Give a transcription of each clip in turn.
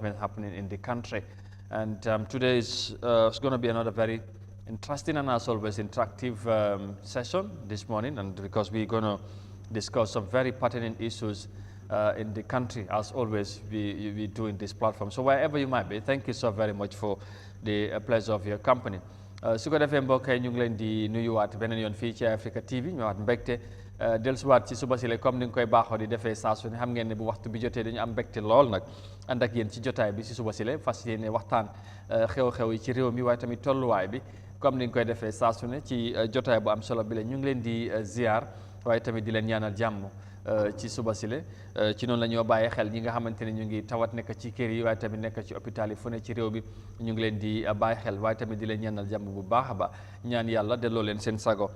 happening in the country. And today is going to be another very interesting and as always interactive session this morning, and because we're going to discuss some very pertinent issues in the country, as always we do in this platform. So wherever you might be, thank you so very much for the pleasure of your company. su ko defee mbokk yi ñu ngi leen di nuyuwaat beneen yoon fii ci Africa TV ñëwaat mbégte dellusiwaat ci suba si la comme ni nga koy baaxoo di defee saa su ne xam ngeen ne bu waxtu bi jotee dañu am mbégte lool nag ànd ak yéen ci jotaay bi si suba si la fas yéene waxtaan xew-xew yi ci réew mi waaye tamit tolluwaay bi comme ni nga koy defee saa su ne ci jotaay bu am solo bi la ñu ngi leen di ziar waaye tamit di leen ñaanal jàmm ci suba si la ci noonu la ñoo bàyyi xel ñi nga xamante ne ñu ngi tawat nekk ci kër yi waaye tamit nekk ci hôpital yi fu ne ci réew bi ñu ngi leen di bàyyi xel waaye tamit di leen ñaanal jàmm bu baax a baax ñaan yàlla delloo leen seen sago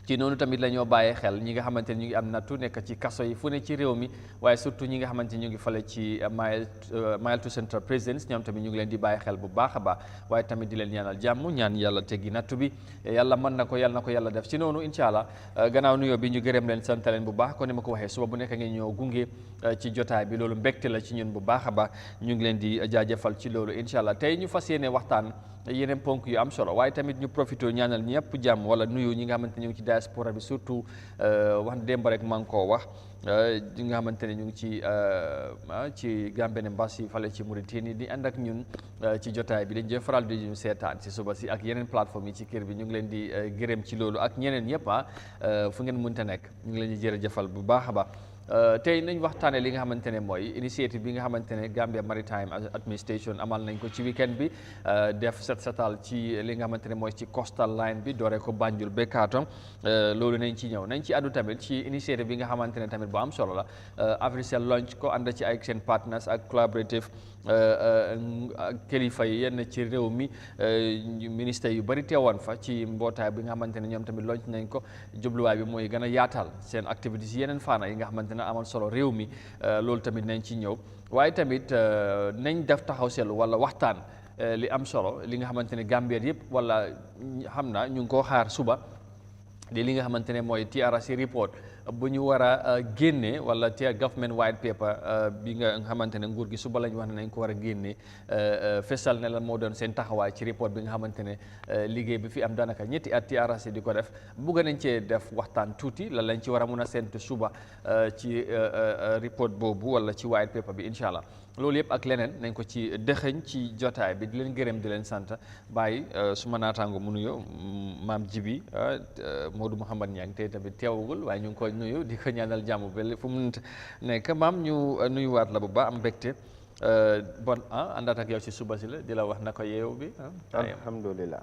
ci noonu tamit la ñoo bàyyee xel ñi nga xamante ne ñu ngi am nattu nekk ci kaso yi fu ne ci réew mi waaye surtout ñi nga xamante ne ñu ngi fale ci Mile Two Central Prisons ñoom tamit ñu ngi leen di bàyyi xel bu baax a baax waaye tamit di leen ñaanal jàmm ñaan yàlla teggi nattu bi yàlla mën na ko yàlla def ci noonu incha allah gannaaw nuyoo bi ñu gërëm leen sant leen bu baax kon ni ma ko waxee suba bu nekk ngeen ñoo gunge ci jotaay bi loolu mbégte la ci ñun bu baax a baax ñu ngi leen di jaajëfal ci loolu incha allah tey ñu fas yéene waxtaan yeneen ponk yu am solo waaye tamit ñu profité ñaanal ñëpp jàmm wala nuyu ñi nga xamante ne ñu ngi ci diaspora bi surtout wax démb rek maa ngi koo wax ñi nga xamante ne ñu ngi ci Gambian Embassy fale ci Mauritanie di ànd ak ñun ci jotaay bi dañ jël faral di ñu seetaan si suba si ak yeneen plateforme yi ci kër bi ñu ngi leen di gërëm ci loolu ak ñeneen ñëpp fu ngeen mënta nekk ñu ngi leen di jërëjëfal bu baax a baax tey nañ waxtaane li nga xamante ne mooy initiative bi nga xamante ne Gambia Maritime Administration amal nañ ko ci weekend bi def setal ci li nga xamante ne mooy ci coastal line bi dooree ko Banjul ba Kartong loolu nañ ci ñëw nañ ci addu tamit ci initiative bi nga xamante ne tamit bu am solo la Africell launch ko ànd ci ay seen partners ak collaborative kilifa yi yenn ci réew mi ministère yu bari teewoon fa ci mbootaay bi nga xamante ne ñoom tamit launch nañ ko jubluwaay bi mooy gën a yaatal seen activités yeneen faana yi nga xamante ne amal solo réew mi loolu tamit nañ ci ñëw waaye tamit nañ def taxaw seetlu wala waxtaan li am solo li nga xamante ne Gambien yëpp wala xam na ñu ngi koo xaar suba di li nga xamante ne mooy TRRC report bu ñu war a génne wala government white paper bi nga xamante ne nguur gi suba lañ wax ne nañ ko war a génne fesal ne la moo doon seen taxawaay ci report bi nga xamante ne liggéey bi fi am daanaka ñetti at TRRC di ko def bugg nañ cee def waxtaan tuuti la lañ ci war a mun a séntu suba ci report boobu wala ci white paper bi incha allah loolu yëpp ak leneen nañ ko ci dëxëñ ci jotaay bi di leen gërëm di leen sant bàyyi suma naataango mu nuyoo maam Jibi Modou Mouhamad Niang tey tamit teewagul waaye ñu ngi koy nuyu di ko ñaanal jàmm ba fu mu nekk maam ñu nuyuwaat la bu baax am mbégte bon àndaat ak yow ci suba si la di la wax na ko yeewu bi alhamdulilah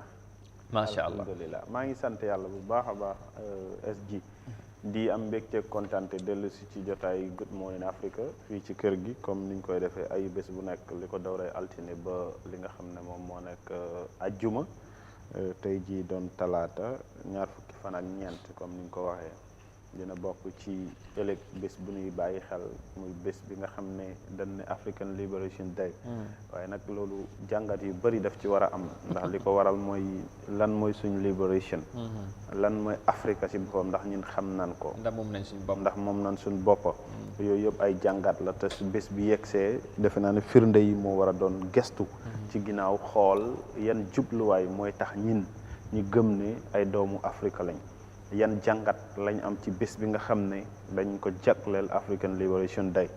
macha allah alhamdulilah maa ngi sant yàlla bu baax a baax SG di am mbégte kontante dellu si ci jotaay Good Morning Africa fii ci kër gi comme niñ koy defee ay bés bu nekk li ko dawray altine ba li nga xam ne moom moo nekk ajjuma tey jii doon talaata ñaar fukki fan ak ñeent comme niñ ko waxee dina bokk ci ëllëg bés bu ñuy bàyyi xel muy bés bi nga xam ne dañ ne African Liberation Day waaye nag loolu jàngat yu bëri daf ci war a am ndax li ko waral mooy lan mooy suñ liberation lan mooy Afrique si boppam ndax ñun xam nan ko ndax moom nañ suñ bopp ndax moom nañ suñ boppa yooyu yëpp ay jàngat la te su bés bi yegsee defe naa ne firnde yi moo war a doon gestu ci ginnaaw xool yan jubluwaay mooy tax ñin ñu gëm ne ay doomu Afrique lañ yan jàngat lañ am ci bés bi nga xam ne dañ ko jagleel African Liberation Day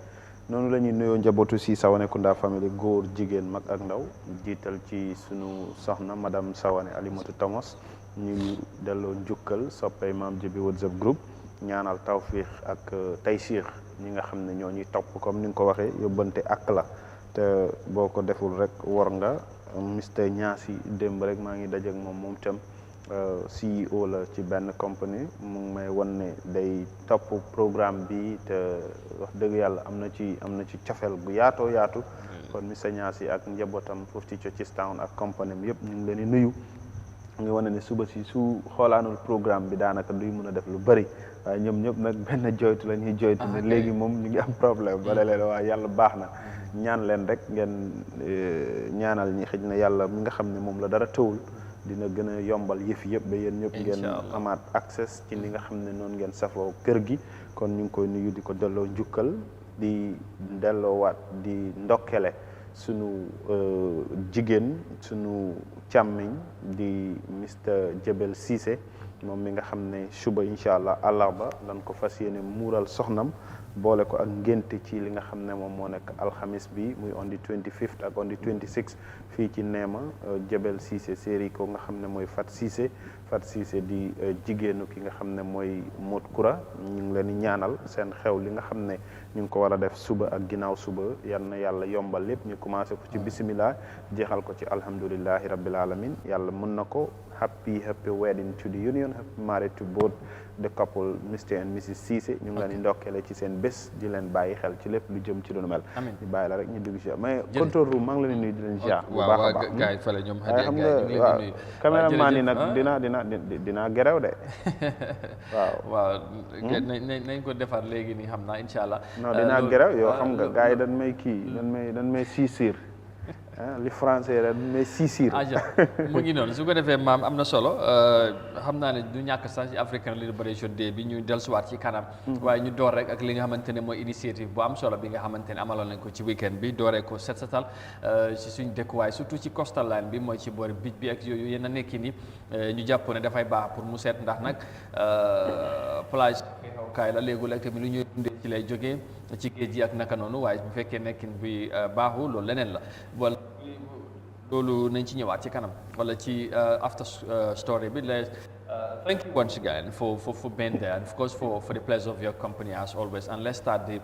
noonu la ñuy nuyoo njabootu si Sawane-Kunda famille góor jigéen mag ak ndaw jiital ci sunu soxna madame Sawane Alimatu Thomas ñu delloo njukkal soppay maam Jibi WhatsApp group ñaanal tawfiix ak taysiir ñi nga xam ne ñoo ñuy topp comme ni nga ko waxee yóbbante ak la te boo ko deful rek war nga Mr Ñaasi démb rek maa ngi dajeek moom tam CEO la ci benn compagnie mu ngi may wan ne day topp programme bi te wax dëgg yàlla am na ci cofeel gu yaatoo yaatu kon Mr Ñaasi ak njabootam foofu ci Churchilltown ak compagnie bi yëpp ñu ngi leen di nuyu ngi wane ne suba si su xoolaanul programme bi daanaka duy mën a def lu bëri waaye ñoom ñëpp nag benn joytu la ñuy joytu ne léegi moom ñu ngi am problème bala leen waaye yàlla baax na ñaan leen rek ngeen ñaanal ñi xëj na yàlla mi nga xam ne moom la dara tëwul dina gën a yombal yëf yëpp ba yéen ñëpp ngeen amaat accès ci li nga xam ne noonu ngeen safoo kër gi kon ñu ngi koy nuyu di ko delloo njukkal di delloowaat di ndokkele sunu jigéen sunu càmmiñ di Mr Jebel Cissé moom mi nga xam ne suba incha allah àllarba lan ko fas yéene muural soxnam boole ko ak ngénte ci li nga xam ne moom moo nekk alxamis bi muy on the 25th ak on the 26th fii ci Neema Jebel Cissé séeri ko nga xam ne mooy Fat Cissé di jigéenu ki nga xam ne mooy Mod Kura ñu ngi leen di ñaanal seen xew li nga xam ne ñu ngi ko war a def suba ak ginnaaw suba yal na yàlla yombal lépp ñu commencé ko ci bisimilah jeexal ko ci alhamdulillahi rabbil alamin yàlla mën na ko happy wedding to the union happy marriage to both the couple Mr and Mrs Cissé ñu ngi leen di ndokkeele ci seen bés di leen bàyyi xel ci lépp lu jëm ci doonu mel ñu bàyyi la rek ñu dugg ci mais contrôle room maa ngi leen di nuyu di leen ziar bu baax a baax gaay fale ñoom xam nga waaw caméraman yi nag dinaa gerew de waaw nañ ko defar léegi nii xam naa incha allah non dinaa gerew yoo xam nga gars yi dañ may kii dañ may siisir li français rek mais siisir mu ngi noonu su ko defee maam am na solo xam naa ne du ñàkk sax ci African Liberation Day bi ñu dellusiwaat ci kanam waaye ñu door rek ak li nga xamante ne mooy initiative bu am solo bi nga xamante ne amaloon nañ ko ci weekend bi dooree ko set setal ci suñ dëkkuwaay surtout ci coastal line bi mooy ci boori beach bi ak yooyu yéen a nekki ni ñu jàpp ne dafay baax pour mu seet ndax nag plage kaay la léegi-léeg tamit lu ñuy dundee ci lay jógee ci géej gi ak naka noonu waaye bu fekkee nekkin bi baaxu loolu leneen la wala loolu nañ ci ñëwaat ci kanam wala ci after story bi thank you once again for being there and of course for the pleasure of your company as always, and let's start the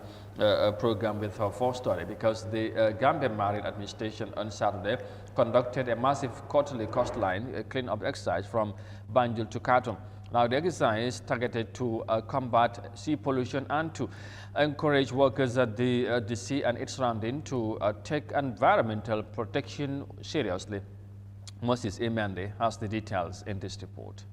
program with our first story because the Gambia Marine Administration on Saturday conducted a massive quarterly coastline clean-up exercise from Banjul to Khartoum. Now, the exercise is targeted to combat sea pollution and to encourage workers at the sea and its surrounding to take environmental protection seriously. Moses Imande has the details in this report.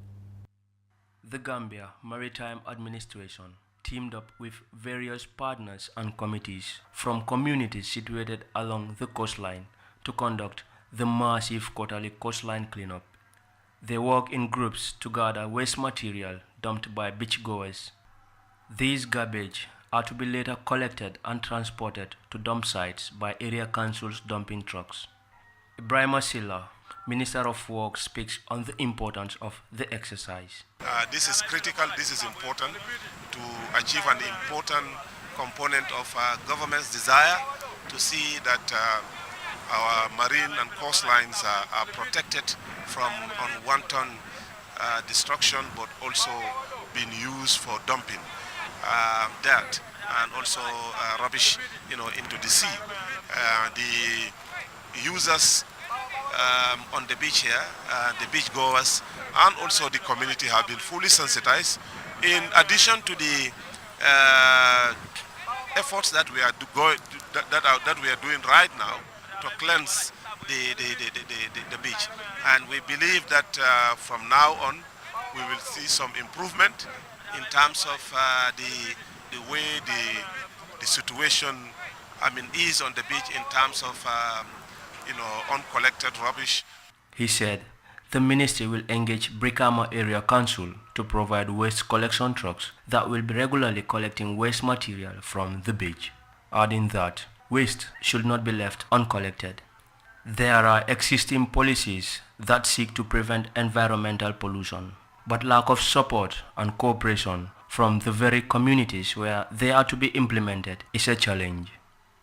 The Gambia Maritime Administration teamed up with various partners and committees from communities situated along the coastline to conduct the massive quarterly coastline cleanup. They work in groups to gather waste material dumped by beachgoers. These garbage are to be later collected and transported to dump sites by area councils' dumping trucks. Ibrahima Silla, Minister of Works, speaks on the importance of the exercise. This is critical, this is important to achieve an important component of government's desire to see that our marine and coastlines are protected from unwanted destruction, but also being used for dumping dirt and also rubbish, into the sea. The users on the beach here, the beach goers, and also the community have been fully sensitized. In addition to the efforts that we are doing right now to cleanse the beach, and we believe that from now on we will see some improvement in terms of the way the situation is on the beach in terms of uncollected rubbish. He said the ministry will engage Brikama Area Council to provide waste collection trucks that will be regularly collecting waste material from the beach, adding that waste should not be left uncollected. There are existing policies that seek to prevent environmental pollution, but lack of support and cooperation from the very communities where they are to be implemented is a challenge.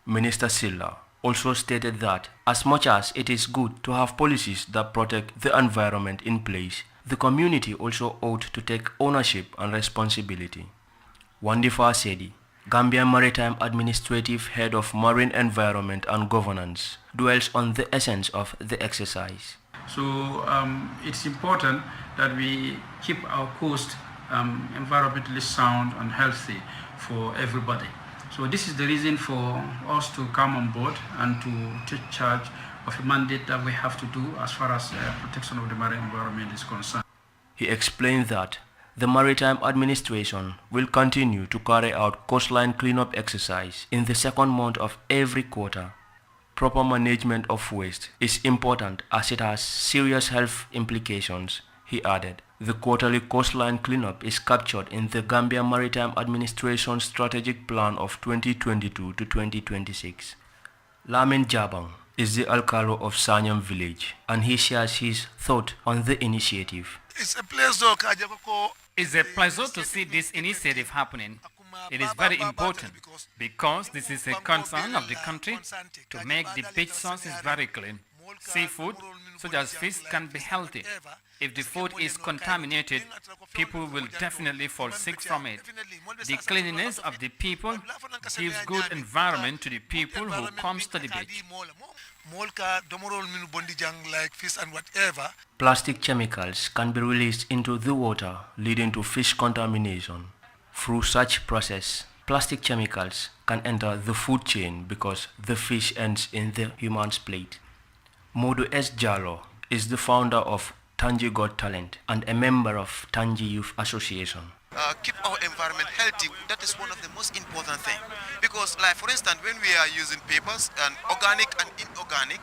Minister Silla also stated that as much as it is good to have policies that protect the environment in place, the community also ought to take ownership and responsibility. Wandifa Sedi, Gambian Maritime Administrative Head of Marine Environment and Governance, dwells on the essence of the exercise. So it's important that we keep our coast environmentally sound and healthy for everybody. So this is the reason for us to come on board and to take charge of a mandate that we have to do as far as protection of the marine environment is concerned. He explained that the Maritime Administration will continue to carry out coastline cleanup exercise in the second month of every quarter. Proper management of waste is important as it has serious health implications, he added. The quarterly coastline cleanup is captured in the Gambia Maritime Administration Strategic Plan of 2022 to 2026. Lamin Jabang, is the Alcalo of Sanyang village, and he shares his thought on the initiative. It's a pleasure It's a pleasure to see this initiative happening. It is very important because this is a concern of the country to make the beach sources very clean. Seafood, such as fish, can be healthy. If the food is contaminated, people will definitely fall sick from it. The cleanliness of the people gives good environment to the people who comes to the beach. like fish and whatever. Plastic chemicals can be released into the water, leading to fish contamination. Through such process, plastic chemicals can enter the food chain because the fish ends in the human's plate. Modu S. Jallo is the founder of Tangi Got Talent and a member of Tangi Youth Association. Keep our environment healthy. That is one of the most important things. Because, like for instance, when we are using papers and organic and inorganic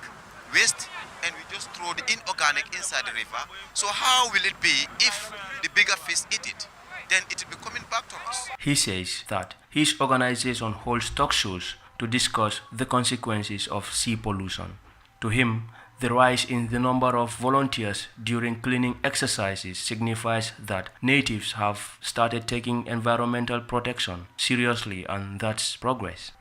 waste, and we just throw the inorganic inside the river, so how will it be if the bigger fish eat it? Then it will be coming back to us. He says that his organization holds talk shows to discuss the consequences of sea pollution. To him, the rise in the number of volunteers during cleaning exercises signifies that natives have started taking environmental protection seriously, and that's progress.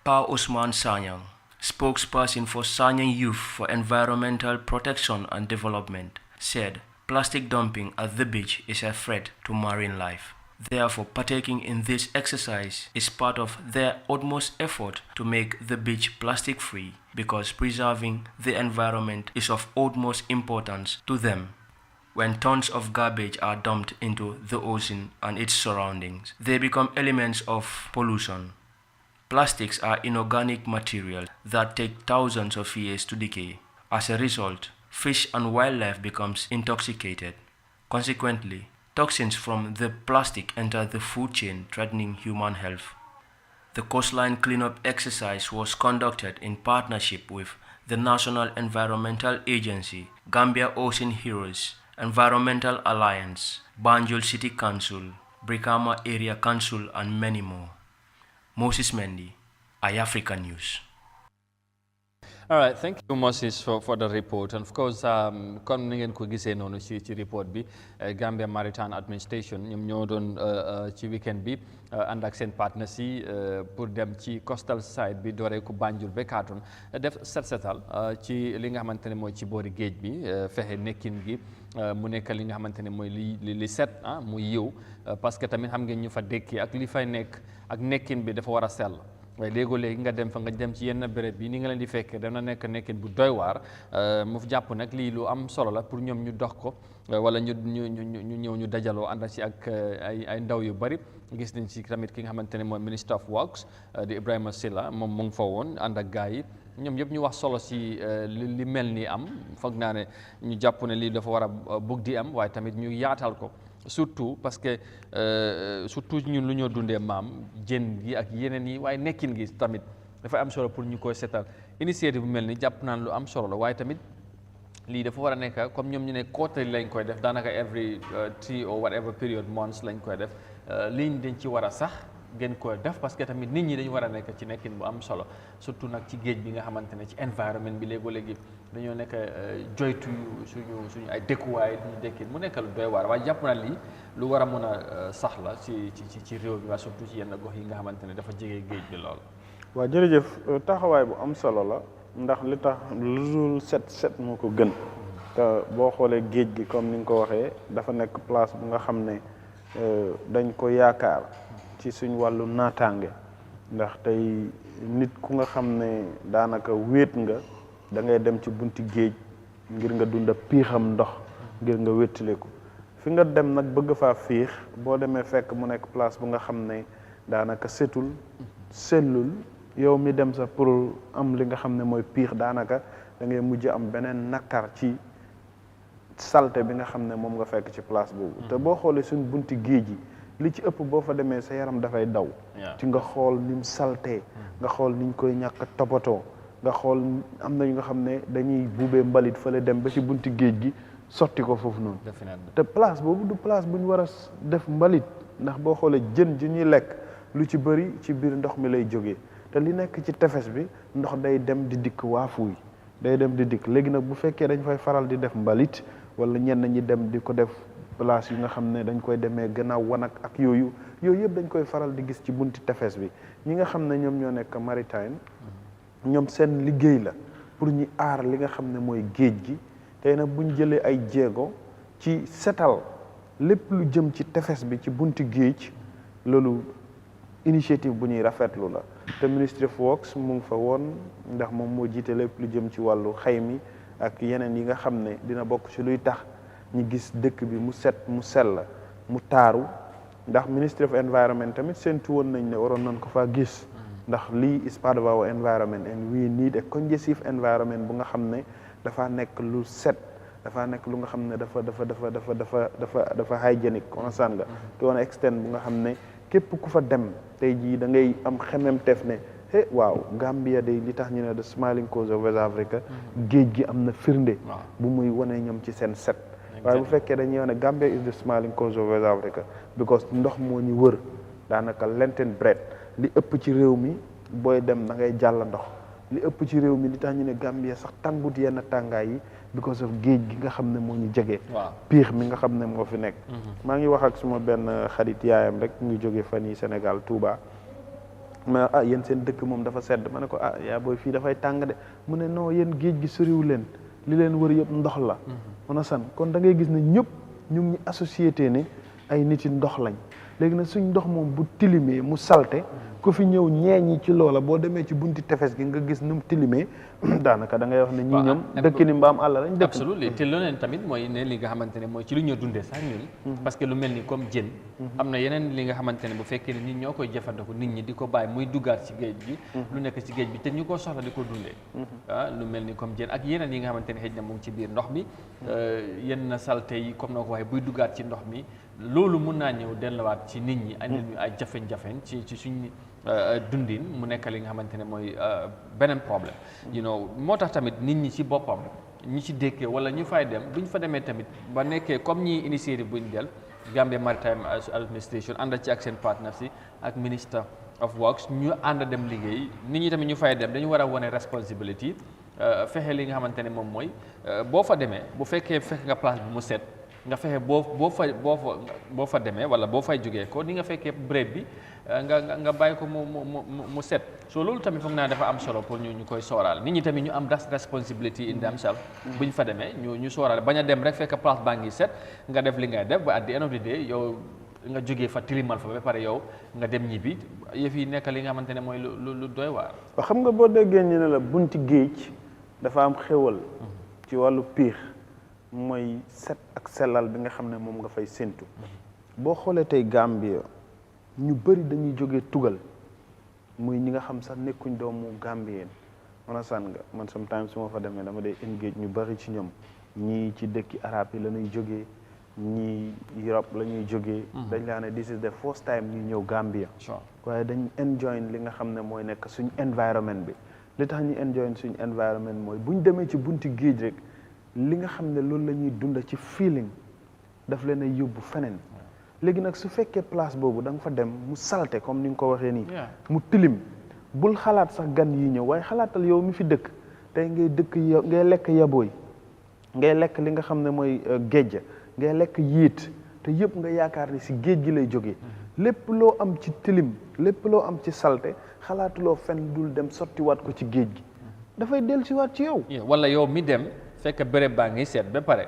Pa Usman Sanyang, spokesperson for Sanyang Youth for Environmental Protection and Development, said plastic dumping at the beach is a threat to marine life. Therefore, partaking in this exercise is part of their utmost effort to make the beach plastic-free, because preserving the environment is of utmost importance to them. When tons of garbage are dumped into the ocean and its surroundings, they become elements of pollution. Plastics are inorganic materials that take thousands of years to decay. As a result, fish and wildlife becomes intoxicated. Consequently, toxins from the plastic enter the food chain, threatening human health. The coastline cleanup exercise was conducted in partnership with the National Environmental Agency, Gambia Ocean Heroes, Environmental Alliance, Banjul City Council, Brikama Area Council, and many more. Moses Mendy, iAfrica News. All right, thank you, Moses, for the report. And of course, comme ni ngeen ko gisee noonu ci report bi, Gambia Maritime Administration ñoom ñoo doon ci weekend bi ànd ak seen partners yi pour dem ci coastal side bi dooree ko Banjul ba Kartun def setal ci li nga xamante ne mooy ci boori géej bi fexe nekkin gi mu nekk li nga xamante ne mooy li set mu yiw parce que tamit xam ngeen ñu fa dëkki ak li fay nekk ak nekkin bi dafa war a sell. waaye léegi nga dem fa nga dem ci yenn béréb bi ni nga leen di fekkee dana nekk nekkin bu doy waar mu jàpp nag lii lu am solo la pour ñoom ñu dox ko wala ñu ñëw ñu dajaloo ànd ci ak ay ndaw yu bari gis nañ ci tamit ki nga xamante ne mooy Minister of Works di Ibrahima Silla moom mu ngi fa woon ànd ak gars yi ñoom yëpp ñu wax solo ci li mel ni am foog naa ne ñu jàpp ne lii dafa war a bugg di am waaye tamit ñu yaatal ko surtout parce que surtout ñun lu ñoo dundee maam jën gi ak yeneen yi waaye nekkin gi tamit dafa am solo pour ñu koy seetal initiative bu mel ni jàpp naan lu am solo la waaye tamit lii dafa war a nekk comme ñoom ñu ne quarterly lañ koy def daanaka every 3 or whatever period months lañ koy def liñ dañ ci war a sax gën koy def parce que tamit nit ñi dañu war a nekk ci nekkin bu am solo surtout nag ci géej bi nga xamante ne ci environnement bi léegi dañoo nekk joytu suñu ay dëkkuwaay ñu dëkkin mu nekk lu doy waar waaye jàpp na lii lu war a mën a sax la ci réew bi waaye surtout ci yenn gox yi nga xamante ne dafa jege géej bi lool. waaw jërëjëf taxawaay bu am solo la ndax li tax lu dul set moo ko gën te boo xoolee géej gi comme ni nga ko waxee dafa nekk place bu nga xam ne dañ ko yaakaar ci suñ wàllu naataange ndax tey nit ku nga xam ne daanaka wéet nga da ngay dem ci bunti géej ngir nga dunda piixam ndox ngir nga wéttaliku fi nga dem nag bëgg faa fiix boo demee fekk mu nekk place bu nga xam ne daanaka setul sellul yow mi dem sax pour am li nga xam ne mooy piix daanaka da ngay mujj am beneen nakar ci salte bi nga xam ne moom nga fekk ci place boobu te boo xoolee suñ bunti géej yi li ci ëpp boo fa demee sa yaram dafay daw ci nga xool ni mu saltee nga xool niñ koy ñàkk toppatoo nga xool am na ñu nga xam ne dañuy buubee mbalit fële dem ba ci bunti géej gi sotti ko foofu noonu te place boobu du place bu ñu war a def mbalit ndax boo xoolee jën ji ñuy lekk lu ci bëri ci biir ndox mi lay jógee te li nekk ci tefes bi ndox day dem di dikk waafuy day dem di dikk léegi nag bu fekkee dañ fay faral di def mbalit wala ñenn ñi dem di ko def place yu nga xam ne dañ koy demee gannaaw wanag ak yooyu yëpp dañ koy faral di gis ci bunti tefes bi ñi nga xam ne ñoom ñoo nekk maritime ñoom seen liggéey la pour ñu aar li nga xam ne mooy géej gi tey nag buñ jëlee ay jéego ci setal lépp lu jëm ci tefes bi ci bunti géej loolu initiative bu ñuy rafetlu la te Ministry of Works mu ngi fa woon ndax moom moo jiite lépp lu jëm ci wàllu xay mi ak yeneen yi nga xam ne dina bokk ci luy tax ñu gis dëkk bi mu set mu sell mu taaru ndax Ministry of Environment tamit séntu woon nañ ne waroon nañ ko faa gis ndax lii is part of our environment and we need a conducive environment bu nga xam ne dafa nekk lu set dafa nekk lu nga xam ne dafa hygienic understand nga to an extent bu nga xam ne képp ku fa dem tey jii da ngay am xemem teef ne waaw Gambia day li tax ñu ne the smiling coast of West Africa géej gi am na firnde bu muy wane ñoom ci seen set waaye bu fekkee dañuy wax ne Gambia is the smiling coast of West Africa because ndox moo ñu wër daanaka length and breadth li ëpp ci réew mi booy dem da ngay jàll ndox li ëpp ci réew mi li tax ñu ne Gambia sax tàngut yenn tàngaay yi because of géej gi nga xam ne moo ñu jege piix mi nga xam ne moo fi nekk maa ngi wax ak suma benn xarit yaayam rek ñu jóge fan yi Sénégal Touba mais yéen seen dëkk moom dafa sedd ma ne ko yaa booy fii dafay tàng de mu ne non yéen géej gi soriwu leen li leen wër yëpp ndox la on a san kon da ngay gis ne ñëpp ñu ngi associété ne ay nit yi ndox lañ léegi nag suñ ndox moom bu tilimee mu salte ku fi ñëw ñeeñi ci loola boo demee ci bunti tefes gi nga gis nu mu tilimee daanaka da ngay wax ne ñii ñoom dëkk ni mbaam àll lañ dëkk absolument te leneen tamit mooy ne li nga xamante ne mooy ci lu ñu dundee sax ñun parce que lu mel ni comme jën am na yeneen li nga xamante ne bu fekkee ne nit ñoo koy jëfandiku nit ñi di ko bàyyi muy duggaat ci géej gi lu nekk ci géej bi te ñu ko soxla di ko dundee lu mel ni comme jën ak yeneen yi nga xamante ne xëy na mu ngi ci biir ndox mi yenn salte yi comme noo ko waxee buy duggaat ci ndox mi loolu mun naa ñëw delluwaat ci nit ñi andil ñu ay jafeñ-jafeñ ci suñ dundin mu nekk li nga xamante ne mooy beneen problème moo tax tamit nit ñi ci boppam ñi ci dékkee wala ñu fay dem buñ fa demee tamit ba nekkee comme ñi initiative buñ del Gambia Maritime Administration ànd ci ak seen partners yi ak Minister of Works ñu ànd dem liggéey nit ñi tamit ñu fay dem dañu war a wane responsibility fexe li nga xamante ne moom mooy boo fa demee bu fekkee fekk nga place bi mu set nga fexe boo fa demee wala boo fay jógee ko ni nga fekkee béréb bi nga bàyyi ko mu set so loolu tamit foog naa dafa am solo pour ñu koy sooraale nit ñi tamit ñu am responsibility in themselves buñ fa demee ñu sooraale bañ a dem rek fekk place baa ngi set nga def li ngay def ba at the end of the day yow nga jógee fa tilimal fa ba pare yow nga dem ñibbi yëf yi nekk li nga xamante ne mooy lu doy waar. xam nga boo déggee ñu ne la bunti géej dafa am xéwal ci wàllu piix mooy set ak sellal bi nga xam ne moom nga fay séntu boo xoolee tey Gambia ñu bëri dañuy jógee tugal muy ñi nga xam sax nekkuñ doomu Gambien understand nga man sometimes su ma fa demee dama day engage ñu bëri ci ñoom ñii ci dëkki arab yi la ñuy jógee ñii Europe la ñuy jógee dañ laa ne this is the first time ñu ñëw Gambia waaye dañ enjoy li nga xam ne mooy nekk suñ environnement bi li tax ñu enjoy suñ environnement mooy buñ demee ci bunti géej rek li nga xam ne loolu la ñuy dunda ci feeling daf leen a yóbbu feneen léegi nag su fekkee place boobu da nga fa dem mu salte comme ni nga ko waxee nii mu tilim bul xalaat sax gan yi ñëw waaye xalaatal yow mi fi dëkk tey ngay lekk yabooy ngay lekk li nga xam ne mooy géej ngay lekk yiit te yëpp nga yaakaar ni si géej gi lay jógee lépp loo am ci tilim lépp loo am ci salte xalaatuloo fenn dul dem sottiwaat ko ci géej gi dafay dellusiwaat ci yow wala yow mi dem fekk béréb baa ngi seet ba pare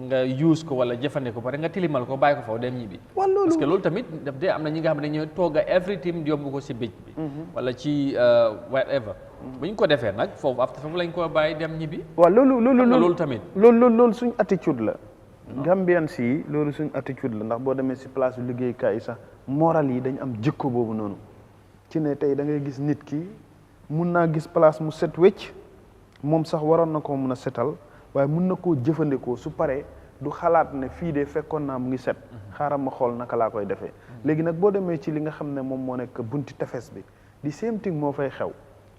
nga use ko wala jëfandikoo pare nga tilimal ko bàyyi ko fa dem ñibbi parce que loolu tamit daf dee am na ñi nga xam ne dañoo togga everything yóbbu ko si bëj bi wala ci whatever bu ñu ko defee nag foofu lañ ko bàyyi dem ñibbi waaw loolu tamit loolu suñ attitude la Gambian si loolu suñ attitude la ndax boo demee si place yu liggéeykaay yi sax moral yi dañ am jikko boobu noonu ci ne tey da ngay gis nit ki mun naa gis place mu set wecc moom sax waroon na ko mun a setal waaye mun na koo jëfandikoo su paree du xalaat ne fii de fekkoon naa mu ngi set xaaral ma xool naka laa koy defee léegi nag boo demee ci li nga xam ne moom moo nekk bunti tefes bi di same thing moo fay xew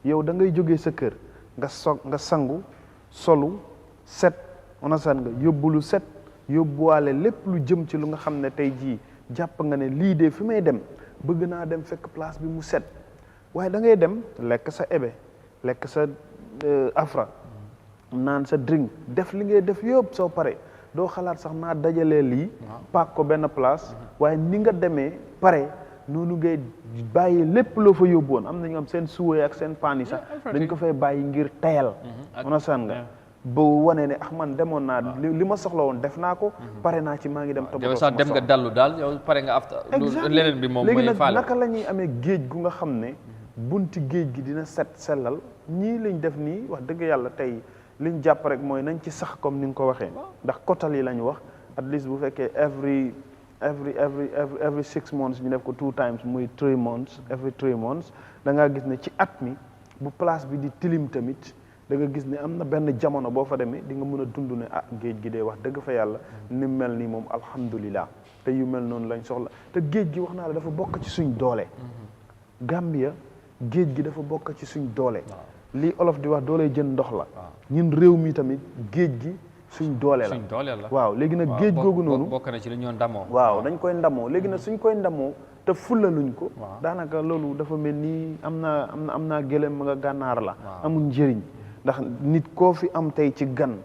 yow da ngay jógee sa kër nga sangu solu set onasan nga yóbbulu set yóbbuwaale lépp lu jëm ci lu nga xam ne tey jii jàpp nga ne lii de fi may dem bëgg naa dem fekk place bi mu set waaye da ngay dem lekk sa ebe lekk sa afra naan sa drink def li ngay def yëpp soo pare doo xalaat sax naa dajalee lii paak ko benn place waaye ni nga demee pare noonu ngay bàyyi lépp loo fa yóbboon am na ñu am seen suwe ak seen paan yi sax dañ ko fay bàyyi ngir tayal understand nga ba wane ne man demoon naa li ma soxla woon def naa ko pare naa ci maa ngi dem toppatoo yow sax dem nga dallu daal yow pare nga afta leneen bi moom léegi mooy nag faale naka la ñuy amee géej gu nga xam ne bunti géej gi dina set sellal ñii liñ def nii wax dëgg yàlla tey liñ jàpp rek mooy nañ ci sax comme ni nga ko waxee ndax kotal yi lañ wax at least bu fekkee every 6 months ñu def ko 2 times muy 3 months every 3 months da ngaa gis ne ci at mi bu place bi di tilim tamit da nga gis ne am na benn jamono boo fa demee di nga mën a dund ne géej gi dee wax dëgg fa yàlla ni mel nii moom alhamdulilah te yu mel noonu lañ soxla te géej gi wax naa la dafa bokk ci suñ doole Gambia géej gi dafa bokk ci suñ doole lii olof di wax doole jën ndox la ñun réew mi tamit géej gi suñ doole la waaw léegi nag géej googu noonu bokk na ci li ñoo ndamoo waaw dañ koy ndamoo léegi nag suñ koy ndamoo te fulaluñ ko daanaka loolu dafa mel nii am naa gëlëm ma nga gànnaar la amul njëriñ ndax nit koo fi am tey ci gan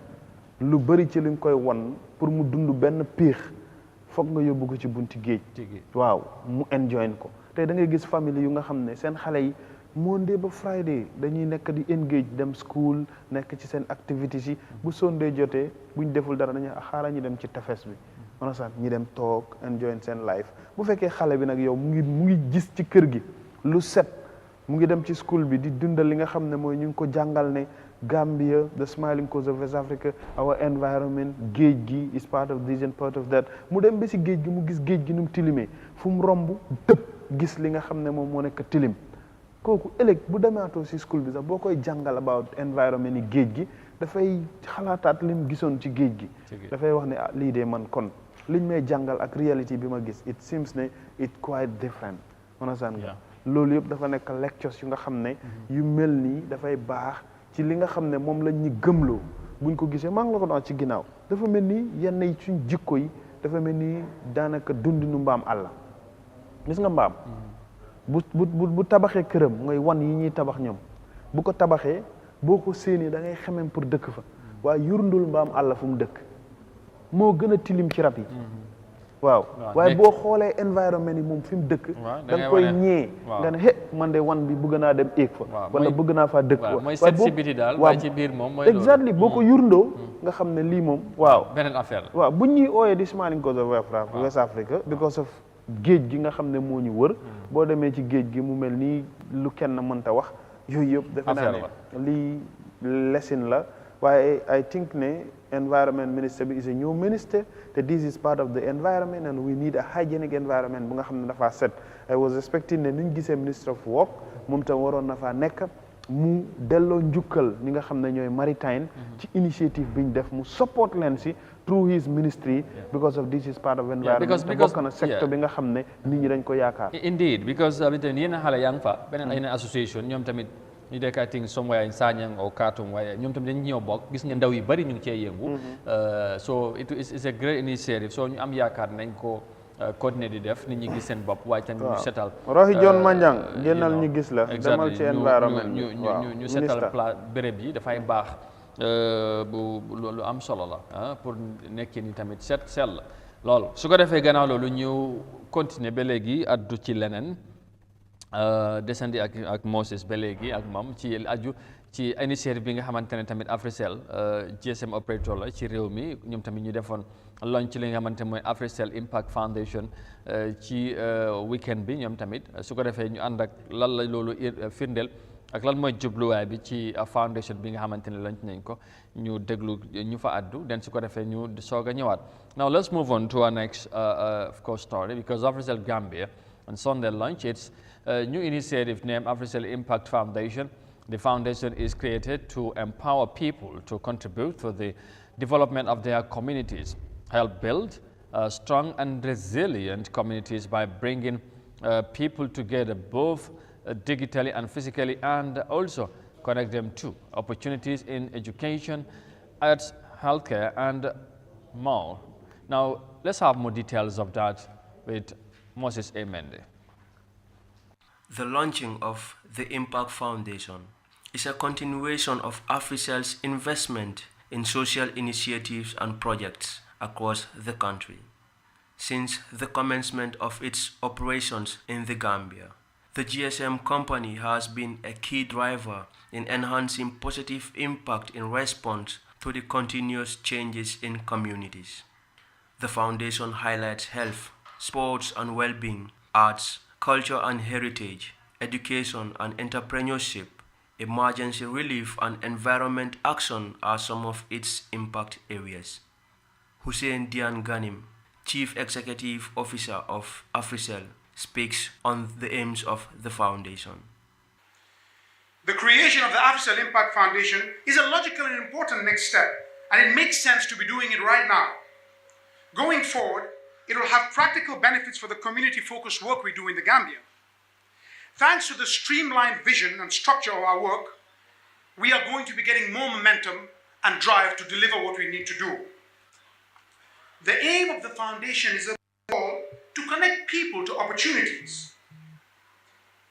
lu bëri ci li nga koy won pour mu dund benn piix foog nga yóbbu ko ci bunti géej waaw mu enjoy ko tey da ngay gis famille yu nga xam ne seen xale yi Monday ba Friday dañuy nekk di engage dem school nekk ci seen activités yi bu Sunday jotee buñ deful dara dañuy xaaral ñu dem ci tefes bi on sax ñi dem toog enjoy seen life bu fekkee xale bi nag yow mu ngi gis ci kër gi lu set mu ngi dem ci school bi di dundal li nga xam ne mooy ñu ngi ko jàngal ne Gambia the smiling coast of West Africa our environment géej gi is part of this and part of that mu dem ba si géej gi mu gis géej gi nu mu tilimee fu mu romb tëb gis li nga xam ne moom moo nekk tilim kooku ëllëg bu demaatoo si school bi sax boo koy jàngal about environment yi géej gi dafay xalaataat li mu gisoon ci géej gi dafay wax ne lii de man kon liñ may jàngal ak reality bi ma gis it seems ne it quite different understand nga loolu yëpp dafa nekk lectures yu nga xam ne yu mel nii dafay baax ci li nga xam ne moom lañ ñu gëmloo buñ ko gisee maa ngi la ko doon ci ginnaaw dafa mel ni yenn yi suñ jikko yi dafa mel ni daanaka dundinu mbaam àll gis nga mbaam bu tabaxee këram mooy wan yi ñuy tabax ñoom bu ko tabaxee boo ko séenee da ngay xemem pour dëkk fa waaye yurndul mbaam àll fu mu dëkk moo gën a tilim ci rab yi waaw waaye boo xoolee environnement yi moom fi mu dëkk da nga koy ñee nga ne man de wan bi bëgg naa dem éeg fa wala bëgg naa faa dëkk mooy set si biti daal waaye ci biir moom mooy exactly boo ko yurndoo nga xam ne lii moom waaw beneen affaire waaw bu ñuy ooyee di smiling coast of West Africa because of géej gi nga xam ne moo ñu wër boo demee ci géej gi mu mel nii lu kenn mënta wax yooyu yëpp defe naa ne lii lesson la waaye I think ne environment minister bi is a new minister te this is part of the environment and we need a hygienic environment bu nga xam ne dafa set I was expecting ne ni ñu gisee minister of work moom tam waroon na faa nekk mu delloo njukkal ñi nga xam ne ñooy maritime ci initiative bi ñu def mu support leen si through his ministry because of this is part of environment te bokk na secteur bi nga xam ne nit ñi dañ ko yaakaar indeed because tamit yéen xale yaa ngi fa beneen yeneen association ñoom tamit ñu dekk I think somewhere in Sanyang or Kartung waaye ñoom tamit dañu ñëw bokk gis nga ndaw yu bari ñu ngi cee yëngu so it's a great initiative so ñu am yaakaar nañ ko continuer di def nit ñi gis seen bopp waaye tamit ñu setal Rohi John Manjang génnal ñu gis la demal ci environment ñu setal béréb yi dafay baax bu loolu am solo la pour nekki ni tamit sell loolu su ko defee gannaaw loolu ñu continuer ba léegi addu ci leneen descendi ak Moses ba léegi ak moom ci aju ci initiative bi nga xamante ne tamit Africell GSM operator la ci réew mi ñoom tamit ñu defoon launch li nga xamante mooy Africell Impact Foundation ci weekend bi ñoom tamit su ko defee ñu ànd ak lan la loolu firndeel ak lan mooy jubluwaay bi ci foundation bi nga xamante ne launch nañ ko ñu déglu ñu fa addu den su ko defee ñu soog a ñëwaat. Now let's move on to our next of course story because Africell Gambia on Sunday launched its new initiative named Africell Impact Foundation. The foundation is created to empower people to contribute to the development of their communities, help build strong and resilient communities by bringing people together both digitally and physically, and also connect them to opportunities in education, arts, healthcare, and more. Now, let's have more details of that with Moses A. Mende. The launching of the Impact Foundation is a continuation of AfriCell's investment in social initiatives and projects across the country. Since the commencement of its operations in the Gambia, the GSM company has been a key driver in enhancing positive impact in response to the continuous changes in communities. The foundation highlights health, sports and well-being, arts, culture and heritage, education and entrepreneurship, emergency relief and environment action are some of its impact areas. Hussein Dian Ghanim, Chief Executive Officer of AfriCell, speaks on the aims of the foundation. The creation of the AfriCell Impact Foundation is a logical and important next step, and it makes sense to be doing it right now. Going forward, it will have practical benefits for the community-focused work we do in the Gambia. Thanks to the streamlined vision and structure of our work, we are going to be getting more momentum and drive to deliver what we need to do. The aim of the foundation is to connect people to opportunities.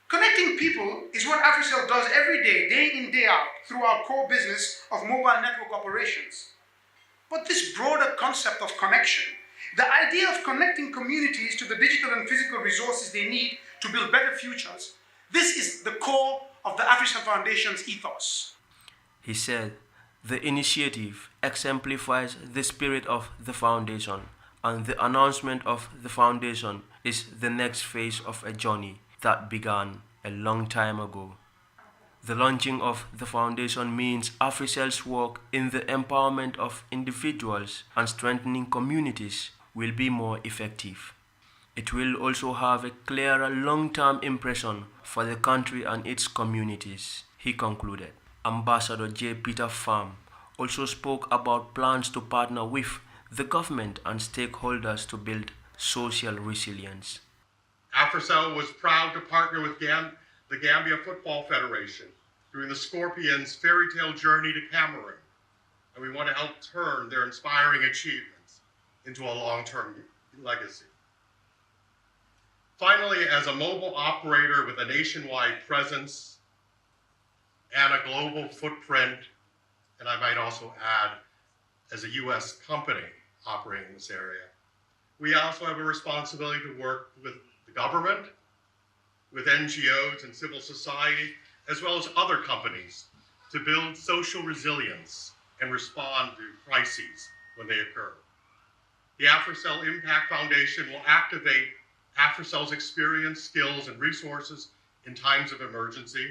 Connecting people is what AfriCell does every day, day in, day out, through our core business of mobile network operations. But this broader concept of connection, the idea of connecting communities to the digital and physical resources they need to build better futures, this is the core of the AfriCell Foundation's ethos. He said, the initiative exemplifies the spirit of the foundation, and the announcement of the foundation is the next phase of a journey that began a long time ago. The launching of the foundation means AfriCell's work in the empowerment of individuals and strengthening communities will be more effective. It will also have a clearer long-term impression for the country and its communities, he concluded. Ambassador J. Peter Pham also spoke about plans to partner with the government and stakeholders to build social resilience. AfriCell was proud to partner with the Gambia Football Federation during the Scorpions' fairy tale journey to Cameroon, and we want to help turn their inspiring achievements into a long-term legacy. Finally, as a mobile operator with a nationwide presence and a global footprint, and I might also add, as a U.S. company operating in this area, we also have a responsibility to work with the government, with NGOs and civil society, as well as other companies, to build social resilience and respond to crises when they occur. The AfriCell Impact Foundation will activate AfriCell's experience, skills, and resources in times of emergency.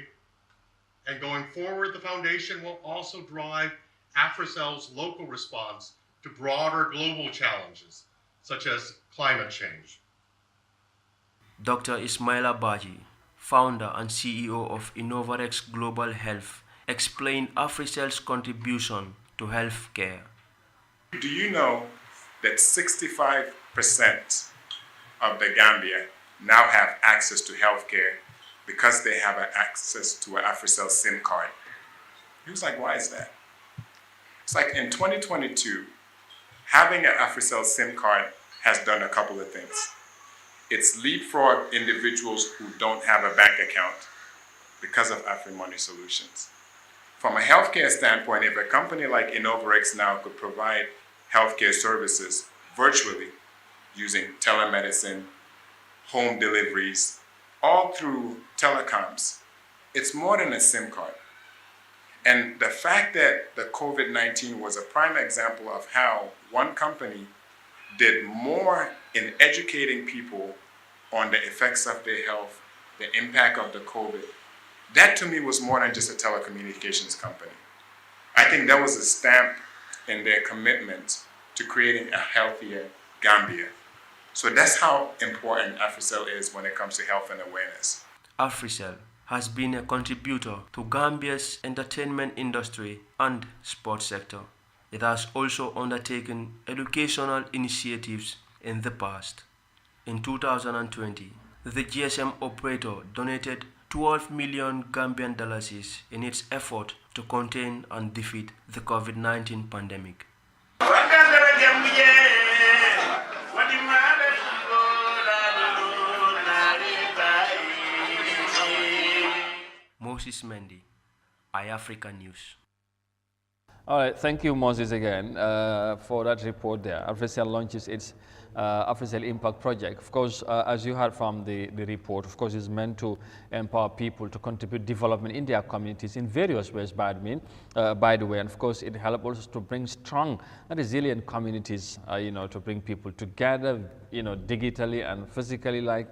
And going forward, the foundation will also drive AfriCell's local response to broader global challenges, such as climate change. Dr. Ismaila Baji, founder and CEO of Innovarex Global Health, explained AfriCell's contribution to healthcare. Do you know that 65% of the Gambia now have access to healthcare because they have access to an AfriCell SIM card? He was like, why is that? It's like in 2022, having an AfriCell SIM card has done a couple of things. It's leapfrogged individuals who don't have a bank account because of AfriMoney Solutions. From a healthcare standpoint, if a company like Innovarex now could provide healthcare services virtually using telemedicine, home deliveries, all through telecoms, it's more than a SIM card. And the fact that the COVID-19 was a prime example of how one company did more in educating people on the effects of their health, the impact of the COVID, that to me was more than just a telecommunications company. I think that was a stamp in their commitment to creating a healthier Gambia. So that's how important AfriCell is when it comes to health and awareness. AfriCell has been a contributor to Gambia's entertainment industry and sports sector. It has also undertaken educational initiatives in the past. In 2020, the GSM operator donated 12 million Gambian dollars in its effort to contain and defeat the COVID-19 pandemic. Moses Mendy, iAfrica News. All right, thank you, Moses, again for that report there. AfriCell launches its AfriCell Impact Project. Of course, as you heard from the report, of course, it's meant to empower people to contribute development in their communities in various ways, by the way. And of course, it helps also to bring strong and resilient communities, to bring people together, digitally and physically, like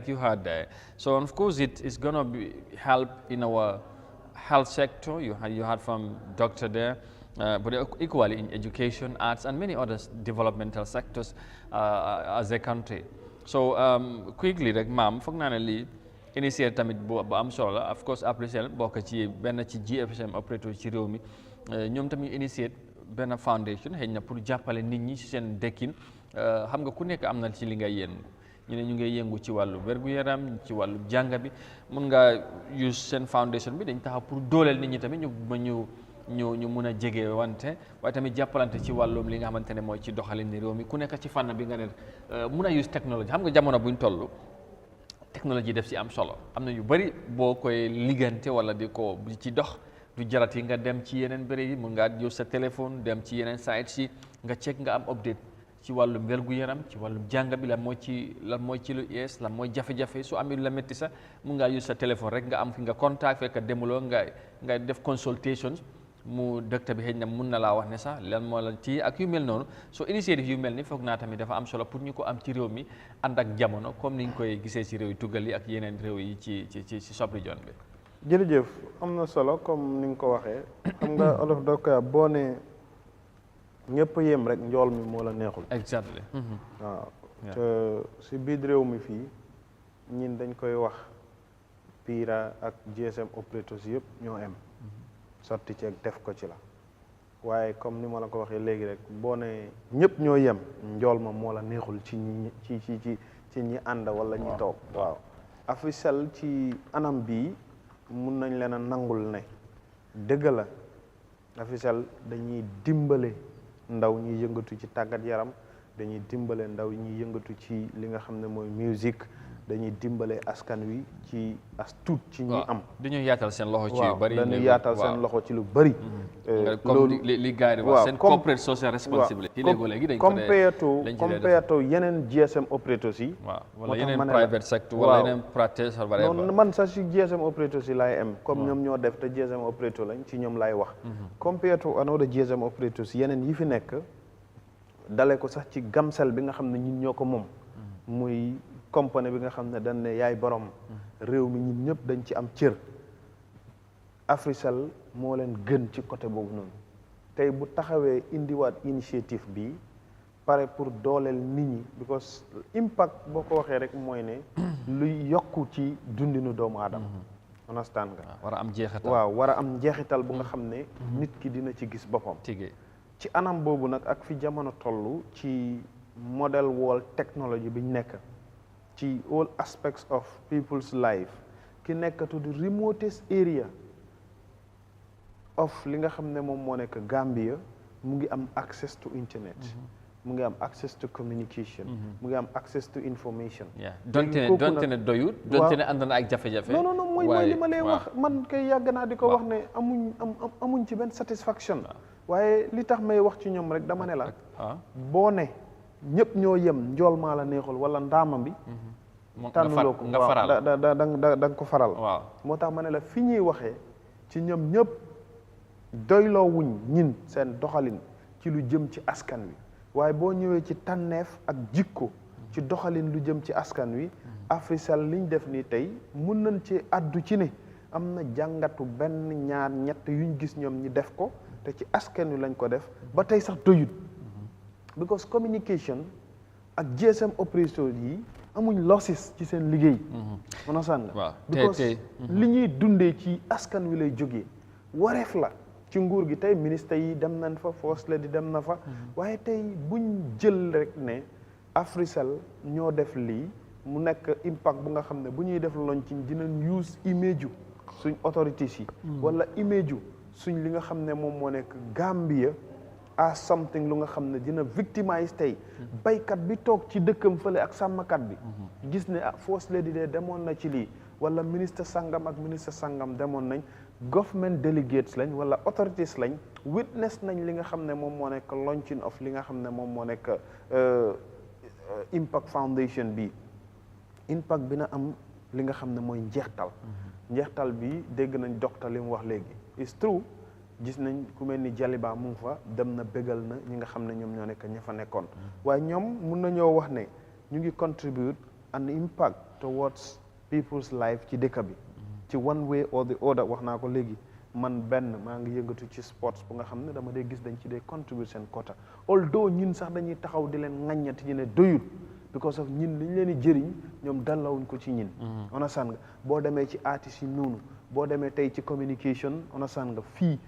you heard there. So, of course, it is going to help in our health sector. You heard from doctor there, but equally in education, arts, and many other developmental sectors as a country. So quickly rek maam foog naa ne lii initiative tamit bu am solo la. Of course AfriCell bokk ci benn ci GFCM operator ci réew mi ñoom tamit initiate benn foundation xëy na pour jàppale nit ñi ci seen dekkin xam nga ku nekk am na ci li nga yéen ñu ne ñu ngi yëngu ci wàllu wér-gu-yaram ci wàllu jàng bi mun nga use seen foundation bi dañ taxaw pour dooleel nit ñi tamit ñu mun a jege wante waaye tamit jàppalante ci wàllum li nga xamante ne mooy ci doxalin ni réew mi ku nekk ci fànn bi nga ne mun a use technology xam nga jamono buñ toll technologie def ci am solo am na yu bëri boo koy liggante wala di ko ci dox du jarati nga dem ci yeneen béréb yi mun ngaa use sa téléphone dem ci yeneen site si nga check nga am update ci wàllum wér-gu-yaram ci wàllum jàng bi lan mooy ci lu yees lan mooy jafe-jafe su amee lu la métti sax mun ngaa use sa téléphone rek nga am fi nga contact fekk demuloo nga def consultations mu docteur bi xëy na mun na laa wax ne sax lan moo la ci ak yu mel noonu so initiative yu mel ni foog naa tamit dafa am solo pour ñu ko am ci réew mi ànd ak jamono comme ni ñu koy gisee ci réew yi tugal yi ak yeneen réew yi ci sub-région bi. jërëjëf am na solo comme ni nga ko waxee xam nga olof da koy boo ne ñëpp yem rek njool mi moo la neexul. exactly. waaw te si biir réew mi fii ñin dañ koy wax Pira ak GSM operators yëpp ñoo am. sotti ci ak def ko ci la waaye comme ni ma la ko waxee léegi rek boo ne ñëpp ñoo yem njool ma moo la neexul ci ñi ci ñi ànd wala ñi toog. waaw AfriCell ci anam bii mun nañ leen a nangul ne dëgg la AfriCell dañuy dimbale ndaw ñuy yëngatu ci tàggat yaram dañuy dimbale ndaw ñuy yëngatu ci li nga xam ne mooy musique dañuy dimbale askan wi ci as tuut ci ñi am. dañuy yaatal seen loxo ci yu bari. dañuy yaatal seen loxo ci lu bari. comme li gars yi wax seen corporate social responsibility. léegi dañ ko compare to yeneen GSM operators yi. waaw wala yeneen private sector wala yeneen practice wala non man sax si GSM operators yi laay am. comme ñoom ñoo def te GSM operator lañ ci ñoom laay wax. compare to another GSM operators yeneen yi fi nekk dale ko sax ci Gamcel bi nga xam ne ñun ñoo ko moom. muy compagnie bi nga xam ne dañ ne yaay borom réew mi ñun ñëpp dañ ci am cër AfriCell moo leen gën ci côté boobu noonu tey bu taxawee indiwaat initiative bi pare pour dooleel nit ñi because impact boo ko waxee rek mooy ne luy yokku ci dundinu doomu aadama understand nga war a am jeexital waaw war a am njeexital bu nga xam ne nit ki dina ci gis boppam ci anam boobu nag ak fi jamono toll ci model world technology bi ñu nekk ci all aspects of people's life ki nekk to the remotest area of li nga xam ne moom moo nekk Gambia mu ngi am access to internet mu ngi am access to communication mu ngi am access to information donte ne doyut donte ne ànd na ak jafe-jafe non mooy li ma lay wax man kay yàgg naa di ko wax ne amuñ ci benn satisfaction waaye li tax may wax ci ñoom rek dama ne la boo ne ñëpp ñoo yem njool maa la neexul wala ndaama bi tànnuloo ko nga faral da nga ko faral moo tax ma ne la fi ñuy waxee ci ñoom ñëpp doyloo wuñ ñin seen doxalin ci lu jëm ci askan wi waaye boo ñëwee ci tànneef ak jikko ci doxalin lu jëm ci askan wi AfriCell liñ def nii tey mun nañ ci addu ci ne am na jàngatu benn ñaar ñett yuñ gis ñoom ñi def ko te ci askan wi lañ ko def ba tey sax doyut because communication ak GSM operator yi amuñ losses ci seen liggéey mën sànn because li ñuy dundee ci askan wi lay jógee wareef la ci nguur gi tey ministre yi dem nañ fa First Lady dem na fa waaye tey buñ jël rek ne AfriCell ñoo def lii mu nekk impact bu nga xam ne bu ñuy def launching dinañ use image yu suñ authorities yi wala image yu suñ li nga xam ne moom moo nekk Gambia as something lu nga xam ne dina victimize tey baykat bi toog ci dëkkam fële ak sàmmkat bi gis ne First Lady de demoon na ci lii wala ministre sangam ak ministre sangam demoon nañ government delegates lañ wala authorities lañ witness nañ li nga xam ne moom moo nekk launching of li nga xam ne moom moo nekk Impact Foundation bi impact bi na am li nga xam ne mooy njeextal bi dégg nañ docteur li mu wax léegi it's true gis nañ ku mel ni Jaliba mu ngi fa dem na bégal na ñi nga xam ne ñoom ñoo nekk ña fa nekkoon waaye ñoom mun nañoo wax ne ñu ngi contribute an impact towards people's life ci dëkk bi ci one way or the other wax naa ko léegi man benn maa ngi yëngatu ci sports bu nga xam ne dama dee gis dañ ci dee contribute seen quota although ñun sax dañuy taxaw di leen ŋaññati ñu ne doyul because of ñin liñ leen di jëriñ ñoom dallawuñ ko ci ñin understand nga boo demee ci artistes yi noonu boo demee tey ci communication understand nga fii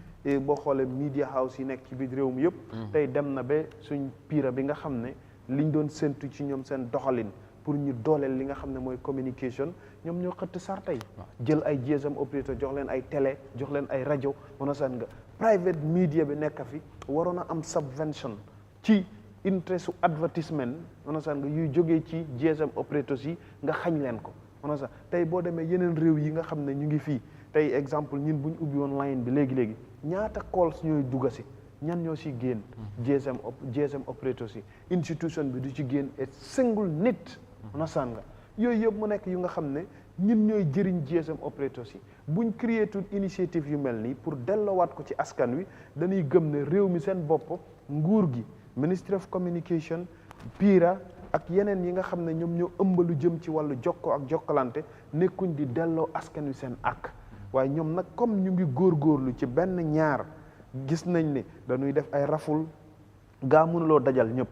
boo xoolee media house yi nekk ci biir réew mi yëpp tey dem na ba suñ piira bi nga xam ne liñ doon séntu ci ñoom seen doxalin pour ñu dooleel li nga xam ne mooy communication ñoom ñoo xëtt sarta yi jël ay GSM operator jox leen ay télé jox leen ay rajo understand nga private media bi nekk fi waroon a am subvention ci interest su advertisement understand nga yuy jógee ci GSM operators yi nga xañ leen ko understand tey boo demee yeneen réew yi nga xam ne ñu ngi fii tey exemple ñun bu ñu ubbi woon line bi léegi-léegi ñaata calls ñooy dugga si ñan ñoo si génn GSM operators yi institution bi du ci génn et single nit understand nga yooyu yëpp mu nekk yu nga xam ne ñun ñooy jëriñ GSM operators yi buñ créé toute initiative yu mel nii pour delloowaat ko ci askan wi dañuy gëm ne réew mi seen bopp nguur gi Ministry of Communication PIRA ak yeneen yi nga xam ne ñoom ñoo ëmb lu jëm ci wàllu jokkoo ak jokkalante nekkuñ di delloo askan wi seen ak waaye ñoom nag comme ñu ngi góorgóorlu ci benn ñaar gis nañ ne dañuy def ay raful gaa mënuloo dajal ñëpp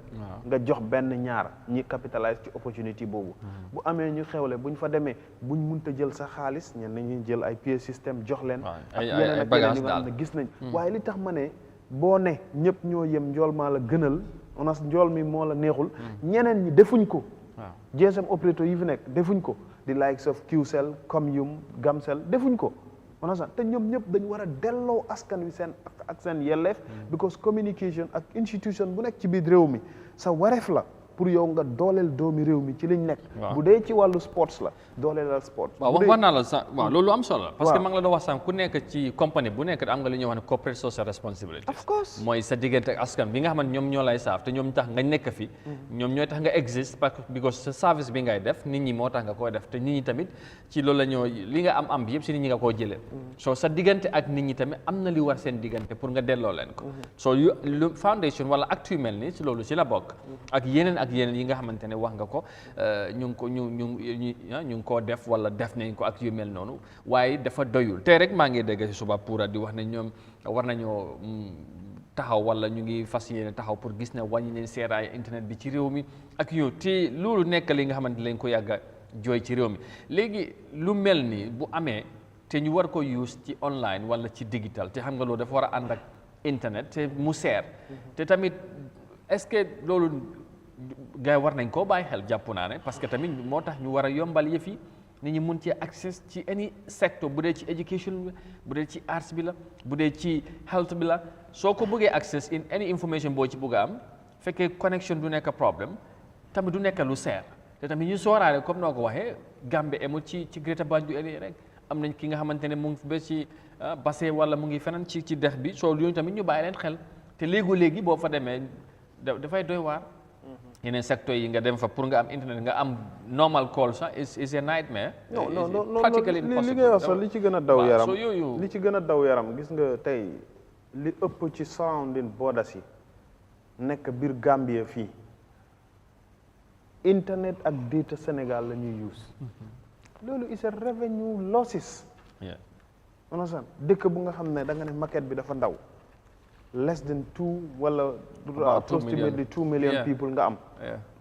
nga jox benn ñaar ñi capitalise ci opportunity boobu bu amee ñu xewle buñ fa demee buñ munta jël sa xaalis ñen nañuy jël ay pied système jox leen ak yeneen ak yeneen yi nga xam ne gis nañ waaye li tax ma ne boo ne ñëpp ñoo yem njool maa la gënal onas njool mi moo la neexul ñeneen ñi defuñ ko GSM operator yi fi nekk defuñ ko the likes of Qcell Comium Gamcell defuñ ko onas te ñoom ñëpp dañu war a delloo askan wi seen ak seen yelleef because communication ak institution bu nekk ci biir réew mi sa wareef la pour yow nga dooleel doomi réew mi ci liñ nekk bu dee ci wàllu sports la dooleelal sports waaw wax naa la sax waaw loolu am solo la parce que maa ngi la doon wax sànq ku nekk ci compagnie bu nekk am nga li ñuy wax ne corporate social responsibility of course mooy sa diggante ak askan bi nga xam ne ñoom ñoo lay saaf te ñoom tax nga nekk fi ñoom ñooy tax nga exist parce que because sa service bi ngay def nit ñi moo tax nga koy def te nit ñi tamit ci loolu la ñoo li nga am bi yëpp si nit ñi nga koo jëlee soo sa diggante ak nit ñi tamit am na li war seen diggante pour nga delloo leen ko soo lu foundation wala acte yu mel ni si loolu si la bokk ak yeneen yi nga xamante ne wax nga ko ñu ngi koo def wala def nañ ko ak yu mel noonu waaye dafa doyul tey rek maa ngi dégg si suba puura di wax ne ñoom war nañoo taxaw wala ñu ngi fas yéene taxaw pour gis ne wàññi leen seeraay internet bi ci réew mi ak yow te loolu nekk li nga xamante lañ ko yàgga jooy ci réew mi léegi lu mel ni bu amee te ñu war ko use ci online wala ci digital te xam nga loolu dafa war a ànd ak internet te mu seer te tamit est-ce que loolu gars yi war nañ koo bàyyi xel jàpp naa ne parce que tamit moo tax ñu war a yombal yëf yi nit ñi mun cee access ci any secteur bu dee ci education bi bu dee ci arts bi la bu dee ci health bi la soo ko bëggee access in any information boo ci bëgg a am fekkee connection du nekk problème tamit du nekk lu seer te tamit ñu sooraale comme noo ko waxee Gambie emul ci Greater Banjul area rek am nañ ki nga xamante ne mu ngi ba ci Basse wala mu ngi feneen ci dex bi soo yooyu tamit ñu bàyyi leen xel te léegi boo fa demee dafay doy waar yeneen secteur yi nga dem fa pour nga am internet nga am normal call sax is a nightmare. non li ngay wax sax li ci gën a daw yaram li ci gën a daw yaram gis nga tey li ëpp ci surrounding borders yi nekk biir Gambie fii internet ak data Sénégal la ñuy use loolu is a revenue losses. understand dëkk bu nga xam ne da nga ne maquette bi dafa ndaw less than 2 wala approximately 2 million people nga am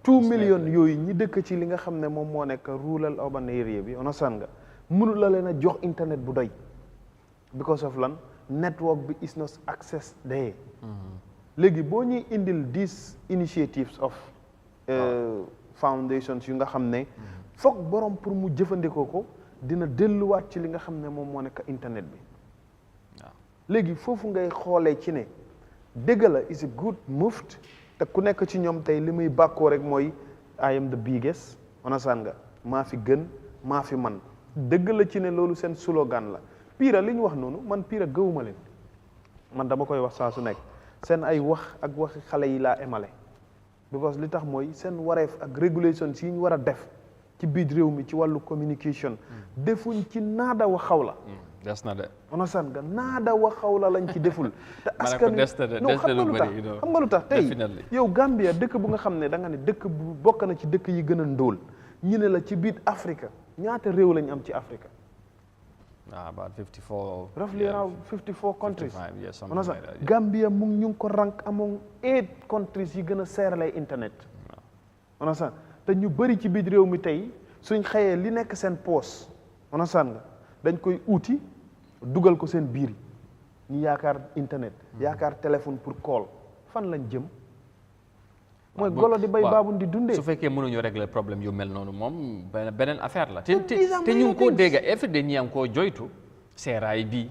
2 million yooyu ñi dëkk ci li nga xam ne moom moo nekk rural urban area bi understand nga mënu la leen a jox internet bu doy because of lan network bi is not access there léegi boo ñuy indil these initiatives of foundations yu nga xam ne foog borom pour mu jëfandikoo ko dina delluwaat ci li nga xam ne moom moo nekk internet bi léegi foofu ngay xoolee ci ne dëgg la is a good move te ku nekk ci ñoom tey li muy bàkkoo rek mooy I am the biggest understand nga maa fi gën maa fi man dëgg la ci ne loolu seen slogan la Pira li ñu wax noonu man Pira gëwuma leen man dama koy wax saa su nekk seen ay wax ak waxi xale yi laa emale because li tax mooy seen wareef ak régulation yi ñu war a def ci biir réew mi ci wàllu communication defuñ ci naada wa xaw la des na de onasan nga naada wa xaw la lañ ci deful te askan non xam nga lu tax tey yow Gambia dëkk bu nga xam ne da nga ne dëkk bu bokk na ci dëkk yi gën a ndóol ñu ne la ci biir Afrique ñaata réew lañ am ci Afrique about 54 roughly around 54 countries 55, yes, something onasan like that, yeah. Gambia mu ñu ngi ko rank among 8 countries yi gën a seeralay internet onasan te ñu bëri ci biir réew mi tey suñ xëyee li nekk seen poos onasan nga dañ koy uuti dugal ko seen biir ñu yaakaar internet yaakaar téléphone pour call fan lañ jëm mooy golo di bay baabun di dundee su fekkee mënuñu régler problème yu mel noonu moom beneen affaire la te ñu ngi koo dégg effet de ñi am koo joytu seeraay bi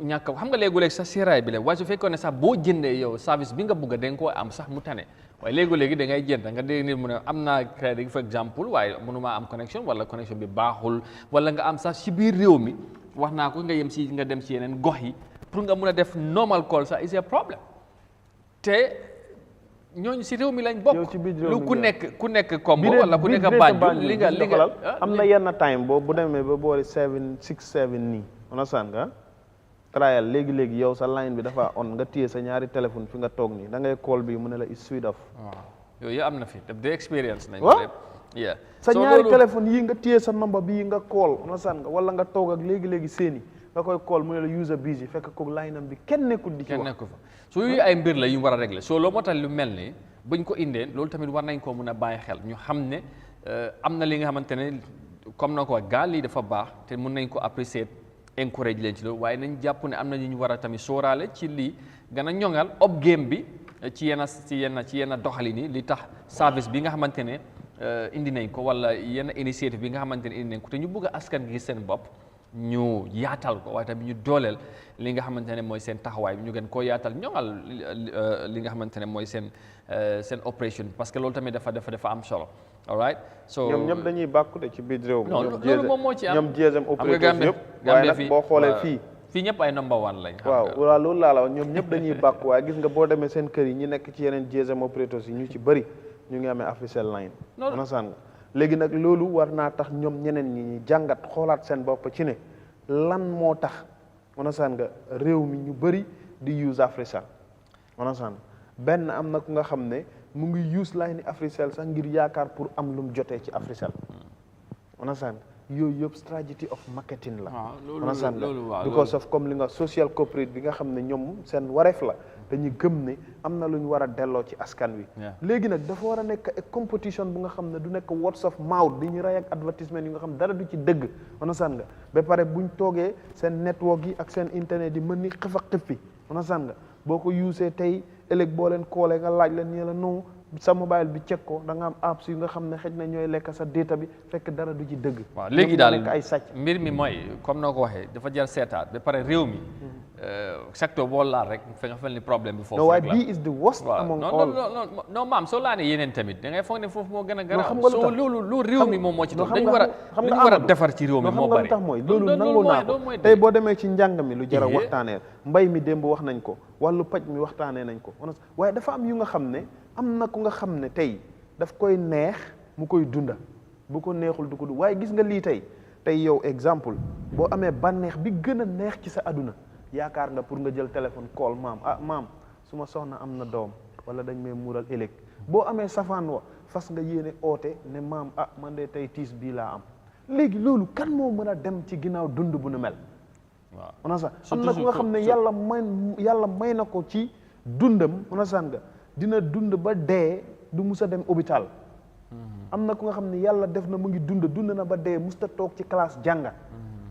ñàkk xam nga léegi-léegi sax seeraay bi la waaye su fekkoon ne sax boo jëndee yow service bi nga bëgg da nga koo am sax mu tane waaye léegi-léegi da ngay jënd nga dégg nit mu ne am naa crédit for exemple waaye mënumaa am connexion wala connexion bi baaxul wala nga am sax ci biir réew mi wax naa ko nga dem ci yeneen gox yi pour nga mun a def normal call sax is a problème te ñooñu si réew mi lañ bokk lu ku nekk combo wala ku nekk Banjul li nga am na yenn time boobu bu demee ba boori 7 6 7 nii onasan nga trial léegi-léegi yow sa line bi dafa on nga téye sa ñaari téléphone fi nga toog nii da ngay call bi mu ne la is switch off yooyu am na fi def de expérience nañ yeah sa ñaari téléphone yi nga téye sa number bii nga call onasan nga wala nga toog ak léegi-léegi seeni nga koy call mu ne la user busy fekk ko line am bi kenn nekkul di ci wax fa so yooyu ay mbir la yu war a régler so loolu moo tax lu mel ni buñ ko indee loolu tamit war nañ koo mun a bàyyi xel ñu xam ne am na li nga xamante ne comme na ko wax gaal lii dafa baax te mun nañ ko apprécier encourage leen ci loolu waaye nañ jàpp ne am na ñu war a tamit sóoraale ci lii gën a ñoŋal ob game bi ci yenn doxalin yi li tax service bi nga xamante ne indi nañ ko wala yenn initiative bi nga xamante ne indi nañ ko te ñu bëgg a askan gi seen bopp ñu yaatal ko waaye tamit ñu dooleel li nga xamante ne mooy seen taxawaay bi ñu gën koo yaatal ñoŋal li nga xamante ne mooy seen opération parce que loolu tamit dafa am solo all right so ñoom ñëpp dañuy bàkku de ci biir réew mi loolu moom moo ci am ñoom GSM opérateurs yëpp waaye nag boo xoolee fii ñëpp ay number one lañ waaw loolu laa la wax ñoom ñëpp dañuy bàkku waaye gis nga boo demee seen kër yi ñi nekk ci yeneen GSM opérateurs yi ñu ci bëri ñu ngi amee official line anasaan nga léegi nag loolu war naa tax ñoom ñeneen ñi jàngat xoolaat seen bopp ci ne lan moo tax anasaan nga réew mi ñu bëri di use Africell anasaan benn am na ku nga xam ne mu ngi use line Africell sax ngir yaakaar pour am lu mu jotee ci Africell anasaan yooyu yëpp strategy of marketing la anasaan nga because of comme li nga social corporate bi nga xam ne ñoom seen wareef la dañuy gëm ne am na lu ñu war a delloo ci askan wi léegi nag dafa war a nekk competition bu nga xam ne du nekk words of mouth di ñu rey ak advertisement yi nga xam dara du ci dëgg anasaan nga ba pare buñ toogee seen network yi ak seen internet yi mën ni xëf ak xëf fi anasaan nga boo ko usee tey ëllëg boo leen koolee nga laaj leen nii la non sa mobile bi check ko da nga am apps yu nga xam ne xëj na ñooy lekk sa data bi fekk dara du ci dëgg waaw léegi daal ay sàcc mbir mi mooy comme noo ko waxee dafa jar seetaat ba pare réew mi secteur boo laal rek fa nga fel ni problème bi foofu waaye bii is the worst among all non maam soo laa ne yeneen tamit da ngay foog ne foofu moo gën a garaaw soo loolu réew mi moom moo ci doon dañu war a defar ci réew mi moo bari tax mooy loolu nangoo naa ko tey boo demee ci njàng mi lu jar a waxtaanee mbay mi démb wax nañ ko wàllu paj mi waxtaanee nañ ko waaye dafa am yu nga xam ne am na ku nga xam ne tey daf koy neex mu koy dunda bu ko neexul du ko waaye gis nga lii tey yow exemple boo amee bànneex bi gën a neex ci sa aduna yaakaar nga pour nga jël téléphone call maam su ma soxna am na doom wala dañ may muural ëllëg boo amee safaan wa fas nga yéene oote ne maam man de tey tiis bii laa am léegi loolu kan moo mën a dem ci ginnaaw dund bu nu mel waaw on a am na ku nga xam ne yàlla may na ko ci dundam on a nga dina dund ba dee du mus a dem hôpital am na ku nga xam ne yàlla def na mu ngi dund na ba dee musta toog ci classe jànga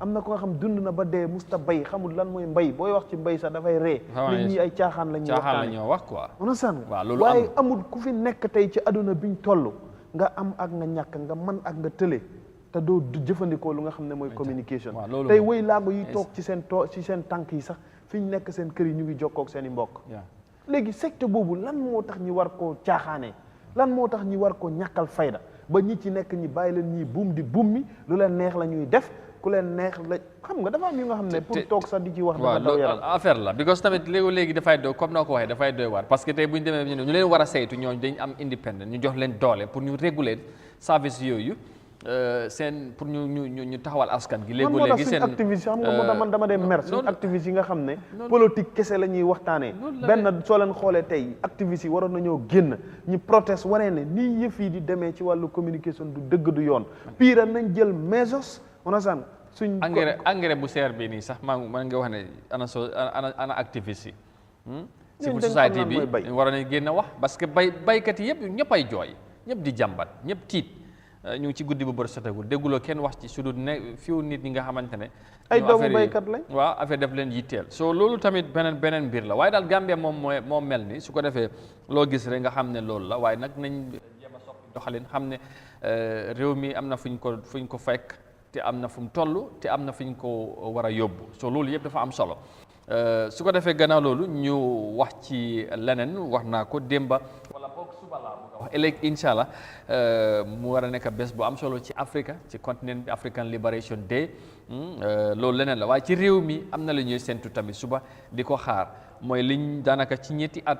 am na ku nga xam dund na ba dee musta bay xamul lan mooy mbay booy wax ci mbay sax dafay ree nit ñi ay caaxaan la ñuy wax quoi on a waaye amul ku fi nekk tey ci àdduna biñ toll nga am ak nga ñàkk nga man ak nga tële te doo jëfandikoo lu nga xam ne mooy communication tey woy laago yi toog ci seen tànk yi sax fi ñu nekk seen kër yi ñu ngi jokkoog seen i mbokk léegi secteur boobu lan moo tax ñi war koo caaxaanee lan moo tax ñi war koo ñàkkal fayda ba ñi ci nekk ñi bàyyi leen ñii buum di buum mi lu leen neex la ñuy def ku leen neex la xam nga dafa am yu nga xam ne pour toog sax di ci wax dafa daw waaw yaram affaire la because tamit léegi dafay doy comme noo ko waxee dafay doy waar parce que tey bu ñu demee ñu leen war a saytu ñooñu dañ am independent ñu jox leen doole pour ñu réguler service yooyu seen pour ñu taxawal askan gi léegi seen activiste xam nga moo tax man dama dee mer suñu activiste yi nga xam ne politique kese la ñuy waxtaanee benn soo leen xoolee tey activiste yi waroon nañoo génn ñu proteste waree ne nii yëf yi di demee ci wàllu communication du dëgg du yoon pire nañ jël mesos onasan suñ engrais bu seer bi nii sax man nga wax ne ana activiste yi civil society bi war nañ génn wax parce que baykat yi yëpp ñëpp ay jooy ñëpp di jàmbat ñëpp tiit ñu ngi ci guddi bu bër sotagul dégguloo kenn wax ci su dul ne fiw nit ñi nga xamante ne ay doomu baykat lañ waaw affaire def leen yitteel so loolu tamit beneen mbir la waaye daal Gambia moo mel ni su ko defee loo gis rek nga xam ne loolu la waaye nag nañ jéem a soppi doxalin xam ne réew mi am na fuñ ko fekk te am na fu mu toll te am na fuñ ko war a yóbbu so loolu yëpp dafa am solo su ko defee gannaaw loolu ñu wax ci leneen wax naa ko démba wala boog suba laa bëgg a wax ëllëg incha allah mu war a nekk bés bu am solo ci Afrique ci continent bi African Liberation Day loolu leneen la waaye ci réew mi am na la ñuy séntu tamit suba di ko xaar mooy liñ daanaka ci ñetti at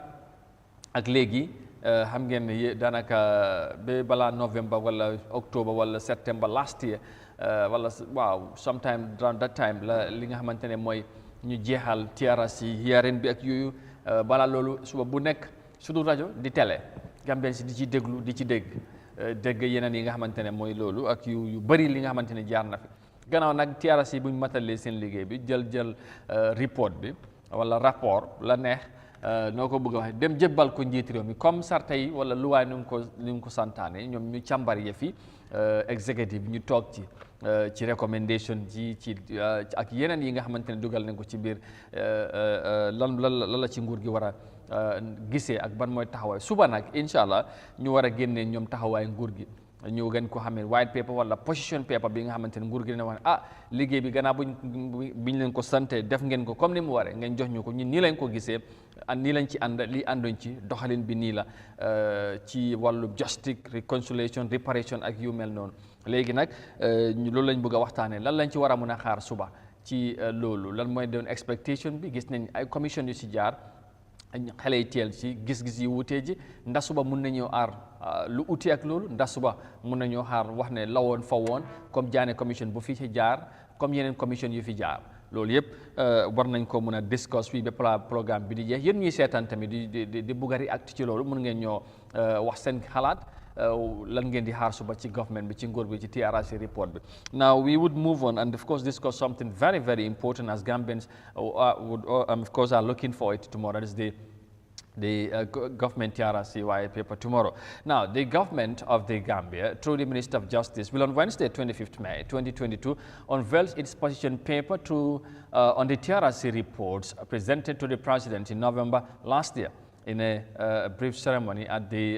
ak léegi xam ngeen ne daanaka ba balaa novembre wala octobre wala septembre last year wala waaw sometime around that time la li nga xamante ne mooy ñu jeexal TRRC hearing bi ak yooyu balaa loolu suba bu nekk su dul rajo di télé Gambien si di ci déglu di ci dégg yeneen yi nga xamante ne mooy loolu ak yu bëri li nga xamante ne jaar na fi gannaaw nag TRRC bu ñu matalee seen liggéey bi jël report bi wala rapport la neex noo ko bëgg a waxee dem jébbal ko njiit réew mi comme sarta yi wala luwaay nu ngi ko santaane ñoom ñu càmbar yëf yi executive bi ñu toog ci recommendation ci ak yeneen yi nga xamante ne dugal nañ ko ci biir lan la ci nguur gi war a gisee ak ban mooy taxawaay suba nag incha allah ñu war a génnee ñoom taxawaay nguur gi ñu gën ko xamee white paper wala position paper bi nga xamante ne nguur gi dina wax ne liggéey bi gannaaw biñ leen ko sante def ngeen ko comme ni mu waree ngeen jox ñu ko ñun nii lañ ko gisee nii lañ ci ànd lii ànduñ ci doxalin bi nii la ci wàllu justice reconciliation reparation ak yu mel noonu léegi nag loolu lañ bëgg a waxtaanee lan lañ ci war a mën a xaar suba ci loolu lan mooy doon expectation bi gis nañ ay commission yu si jaar xale yi teel ci gis-gis yi wutee ji ndax suba mun nañoo aar lu uti ak loolu ndax suba mun nañoo xaar wax ne lawoon fa woon comme jaane commission bu fi ci jaar comme yeneen commission yu fi jaar loolu yëpp war nañ ko mun a discuss fii ba programme bi di jeex yéen ñuy seetaan tamit di bugg a react ci loolu mun ngeen ñoo wax seen xalaat lan ngeen di xaar suba ci government bi ci nguur bi ci TRRC report bi. Now we would move on and of course discuss something very, very important as Gambians of course are looking for it tomorrow. That is the government TRRC white paper tomorrow. Now, the government of the Gambia, through the Minister of Justice, will on Wednesday, 25th May 2022, unveil its position paper on the TRRC reports presented to the President in November last year in a brief ceremony at the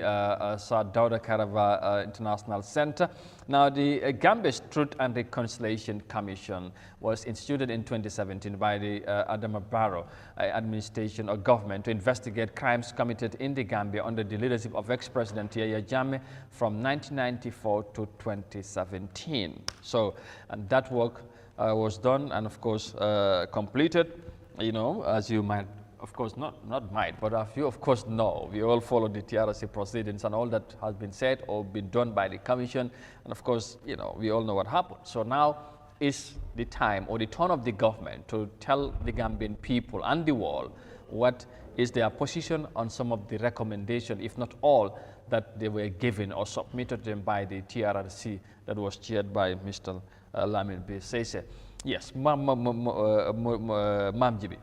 Sir Dawda Kairaba International Center. Now, the Gambia's Truth and Reconciliation Commission was instituted in 2017 by the Adama Barrow administration or government to investigate crimes committed in the Gambia under the leadership of ex-President Yahya Jammeh from 1994 to 2017. So, and that work was done and of course completed, you know, as you might of course, not might, but if you of course know, we all follow the TRRC proceedings and all that has been said or been done by the commission. And of course, you know, we all know what happened. So now is the time or the turn of the government to tell the Gambian people and the world what is their position on some of the recommendations, if not all, that they were given or submitted them by the TRRC that was chaired by Mr. Lamin B. Sese. Yes, Mam Jibi.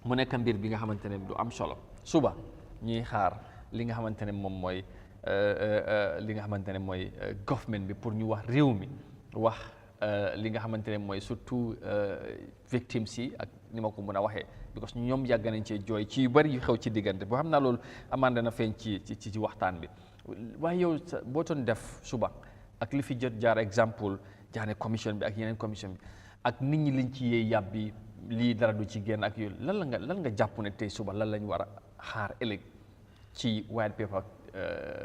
mu nekk mbir bi nga xamante ne du am solo suba ñuy xaar li nga xamante ne moom mooy li nga xamante ne mooy government bi pour ñu wax réew mi wax li nga xamante ne mooy surtout victimes yi ak ni ma ko mën a waxee because ñoom yàgg nañ cee jooy ci yu bëri yu xew ci diggante boo xam naa loolu amaan dana feeñ ci waxtaan bi waaye yow boo doon def suba ak li fi jot jaar exemple jaane commission bi ak yeneen commission bi ak nit ñi liñ ci yee yàbbi lii dara du ci génn ak yooyu lan nga jàpp ne tey suba lan lañ war a xaar ëllëg ci white paper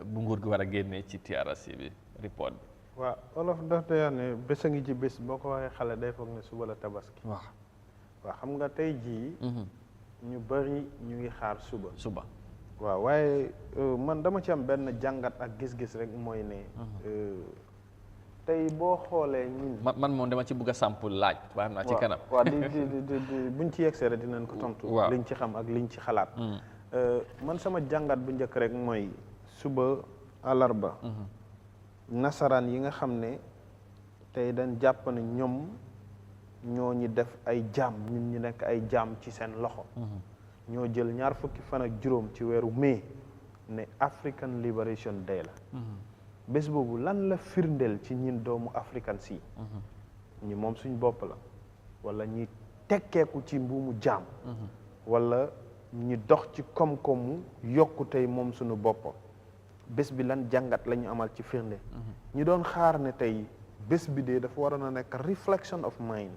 bu nguur gi war a génnee ci TRRC bi report bi. waaw olof daf day wax ne bés a ngi ci bés boo ko waxee xale day foog ne suba la tabaski. waaw xam nga tey jii. ñu bari ñu ngi xaar suba. waaw waaye man dama ci am benn jàngat ak gis-gis rek mooy ne. tey boo xoolee ñun. man moom dama ci bëgg a sample laaj. waaw naa ci kanam. waaw buñ ci yegsee rek dinañ ko tontu. waaw liñ ci xam ak liñ ci xalaat. man sama jàngat bu njëkk rek mooy suba àllarba. nasaraan yi nga xam ne tey dañ jàpp ne ñoom ñoo ñi def ay jaam ñun ñu nekk ay jaam ci seen loxo. ñoo jël 20 fan ak juróom ci weeru mai ne African Liberation Day la. bés boobu lan la firndeel ci ñin doomu african si. ñi moom suñ bopp la wala ñi tekkeeku ci mbuumu jaam. wala ñi dox ci koom-koomu yokku tey moom suñu bopp. bés bi lan jàngat la ñu amal ci firnde. ñu doon xaar ne tey bés bi de dafa waroon a nekk reflection of mind.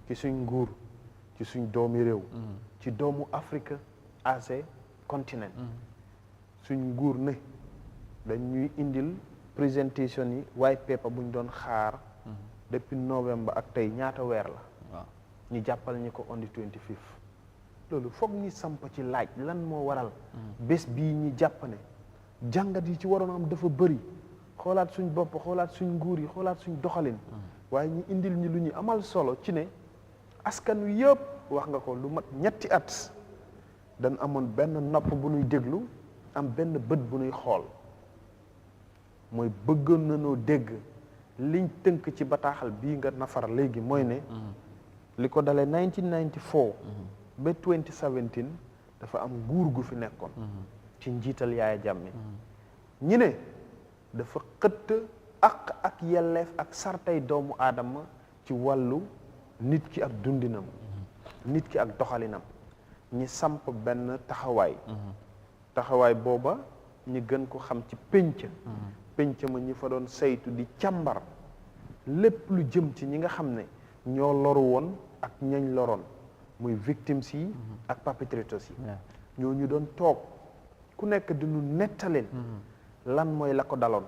ci suñ nguur ci suñ doomi réew. ci doomu Afrique as a continent. suñ nguur ne dañuy indil présentation yi white paper bu ñu doon xaar. depuis novembre ak tey ñaata weer la. waaw ñu jàppal ñi ko on the 25th. loolu foog ñi samp ci laaj lan moo waral. bés bii ñi jàpp ne jàngat yi ci waroon am dafa bëri xoolaat suñ bopp xoolaat suñ nguur yi xoolaat suñ doxalin. waaye ñu indil ñi lu ñu amal solo ci ne askan wi yëpp wax nga ko lu mat 2 at dañ amoon benn nopp bu ñuy déglu am benn bët bu ñuy xool mooy bëggoon nañoo dégg liñ tënk ci bataaxal bii nga nafar léegi mooy ne li ko dalee 1994 ba 2017 dafa am nguur gu fi nekkoon ci njiital Yaaya Jammeh ñi ne dafa xëtt ak yelleef ak sartay doomu aadama ci wàllu nit ki ak dundinam nit ki ak doxalinam ñi samp benn taxawaay booba ñi gën ko xam ci pénc ma ñi fa doon saytu di càmbar lépp lu jëm ci ñi nga xam ne ñoo loru woon ak ñañ loroon muy victimes yi ak perpetrators yi ñoo ñu doon toog ku nekk di ñu nettaleen lan mooy la ko daloon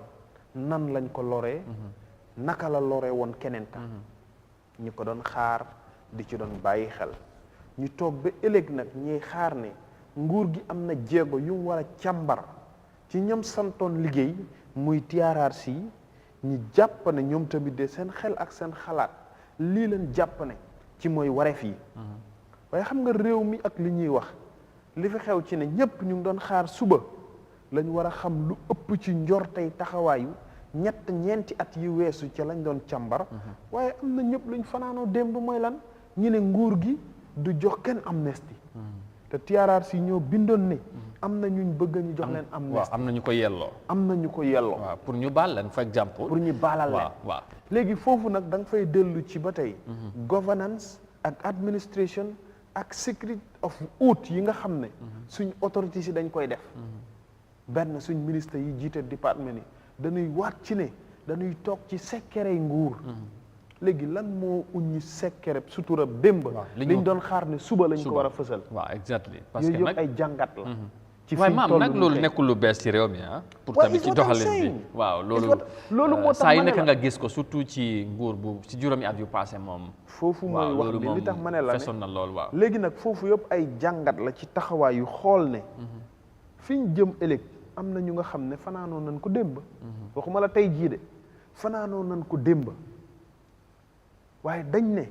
nan lañ ko loree naka la loree woon keneen ka ñi ko doon xaar di ci doon bàyyi xel ñu toog ba ëllëg nag ñiy xaar ne nguur gi am na jéego yu mu war a càmbar ci ñoom santoon liggéey muy TRRC ñi jàpp ne ñoom tamit de seen xel ak seen xalaat lii leen jàpp ne ci mooy wareef yi waaye xam nga réew mi ak li ñuy wax li fi xew ci ne ñépp ñu ngi doon xaar suba lañ war a xam lu ëpp ci njortey taxawaayu ñeenti at yi weesu ca lañ doon càmbar waaye am na ñëpp luñ fanaanoo démb mooy lan ñu ne nguur gi du jox kenn amnistie te TRRC ñoo bindoon ne am na ñuñ bëgg ñu jox leen amnistie waaw am na ñu ko yelloo am na ñu ko yelloo waaw pour ñu baal leen par exemple pour ñu baalal leen waaw léegi foofu nag da nga fay dellu ci ba tey governance ak administration ak secret of oath yi nga xam ne suñ autorités yi dañ koy def benn suñ ministre yi jiite département yi dañuy waat ci ne dañuy toog ci secret nguur léegi lan moo uññi secret sutura démb liñ doon xaar ne suba lañ ko war a fësal waaw exactly parce que yooyu nag yëpp ay jàngat la ci waaye maam nag loolu nekkul lu bees ci réew mi pour tamit ci doxalin bi waaw loolu moo tax saa yu nekk nga gis ko surtout ci nguur bu ci juróomi at yu passé moom foofu mooy wax bi li tax ma ne la fesoon na lool waaw léegi nag foofu yëpp ay jàngat la ci taxawaay yu xool ne fi ñu jëm ëllëg am na ñu nga xam ne fanaanoo nañ ko démb waxuma la tey jii de fanaanoo nañ ko démb waaye dañ ne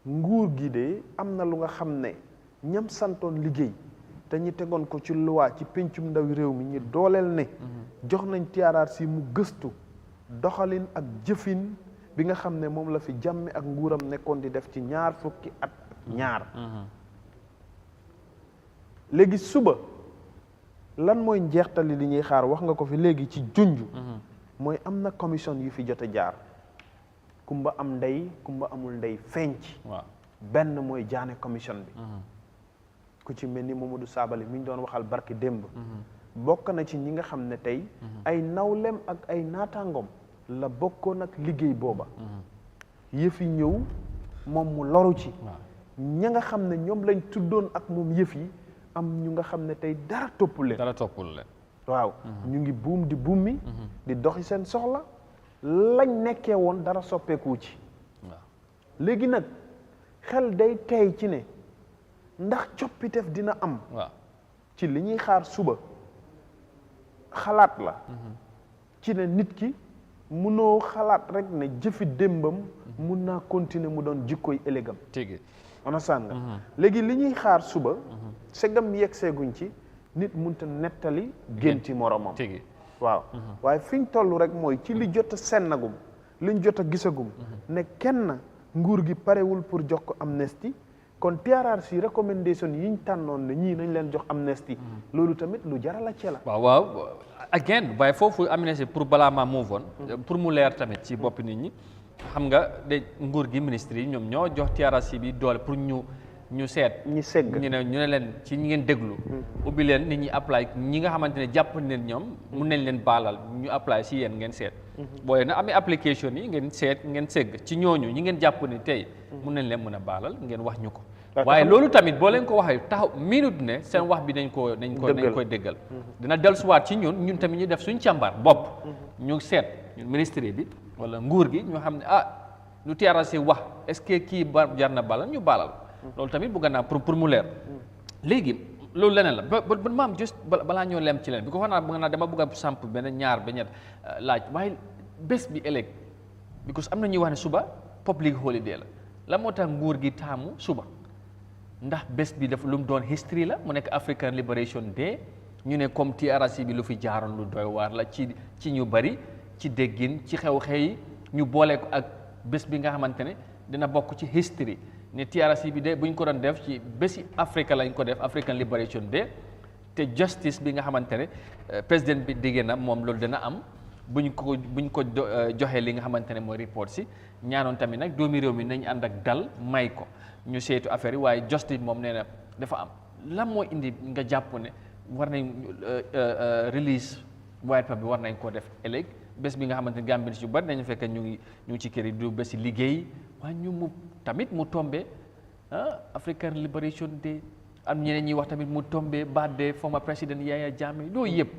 nguur gi de am na lu nga xam ne ñam santoon liggéey te ñi tegoon ko ci loi ci pencum ndawi réew mi ñi dooleel ne jox nañ TRRC mu gëstu doxalin ak jëfin bi nga xam ne moom la fi Jammeh ak nguuram nekkoon di def ci 20 at ak ñaar léegi suba lan mooy njeextali li ñuy xaar wax nga ko fi léegi ci junj mooy am na commission yu fi jot a jaar kumba am ndey kumba amul ndey feeñ ci benn mooy jaane commission bi ku ci mel ni Mamadou Sabali mi ñu doon waxal barki démb bokk na ci ñi nga xam ne tey ay nawlem ak ay naataangoom la bokkoon ak liggéey booba yëf yi ñëw moom mu loru ci ña nga xam ne ñoom lañ tuddoon ak moom yëf yi am ñu nga xam ne tey dara toppul leen waaw ñu ngi buum di bummi di doxi seen soxla lañ nekkee woon dara soppeeku ci léegi nag xel day tey ci ne ndax coppiteef dina am ci li ñuy xaar suba xalaat la ci ne nit ki munoo xalaat rek ne jëfi démbam mun naa continuer mu doon jikkoy ëllëgam understand nga léegi li ñuy xaar suba segam yegg seeguñ ci nit munta nettali génti moromam waaw waaye fi ñu toll rek mooy ci li jot a sennagum liñ jot a gisagum ne kenn nguur gi parewul pour jox ko amnesty kon TRRC recommendation yi ñu tànnoon ne ñii nañ leen jox amnesty loolu tamit lu jara la ci la waaw again waaye foofu amnesty pour balaa ma move on pour mu leer tamit ci bopp nit ñi xam nga de nguur gi ministre yi ñoom ñoo jox TRRC bi doole pour ñu seet ñi segg ñu ne leen ci ñi ngeen déglu ubbi leen nit ñi apply ñi nga xamante ne jàpp neen ñoom mun nañ leen baalal ñu apply si yéen ngeen seet boo leen amee application yi ngeen seet ngeen segg ci ñooñu ñi ngeen jàpp ne tey mun nañ leen mën a baalal ngeen wax ñu ko waaye loolu tamit boo leen ko waxee taxaw minute ne seen wax bi nañ koy déggal dina dellusiwaat ci ñun tamit ñu def suñ càmbar bopp ñu seet ñun ministre bi wala nguur gi ñu xam ne lu TRRC wax est-ce que kii jar na baalal ñu baalal loolu tamit bëgg naa pour mu leer léegi loolu leneen la ba maam juste balaa ñoo lem ci leen bi ko bëgg naa dama bëgg a samp benn ñaar ba ñett laaj waaye bés bi ëllëg because am na ñuy wax ne suba public holiday la moo tax nguur gi taamu suba ndax bés bi daf lu mu doon history la mu nekk African Liberation Day ñu ne comme TRRC bi lu fi jaaroon lu doy waar la ci ñu bari ci déggin ci xew-xew yi ñu boole ko ak bés bi nga xamante ne dina bokk ci history ne TRRC bi de buñ ko doon def ci bési Afrique lañ ko def African Liberation Day te justice bi nga xamante ne président bi diggée na moom loolu dina am buñ ko joxee li nga xamante ne mooy report si ñaanoon tamit nag doomi réew mi nañ ànd ak dal may ko ñu seetu affaire yi waaye justice moom nee na dafa am lan moo indi nga jàpp ne war nañ release white paper bi war nañ koo def ëllëg bés bi nga xamante ne Gambien yu bari nañu fekk ñu ngi ci kër yi du bési liggéey waaye ñu mu tamit mu tombé African Liberation Day am ñeneen ñuy wax tamit mu tombé birthday former président Yaya Jammeh loolu yëpp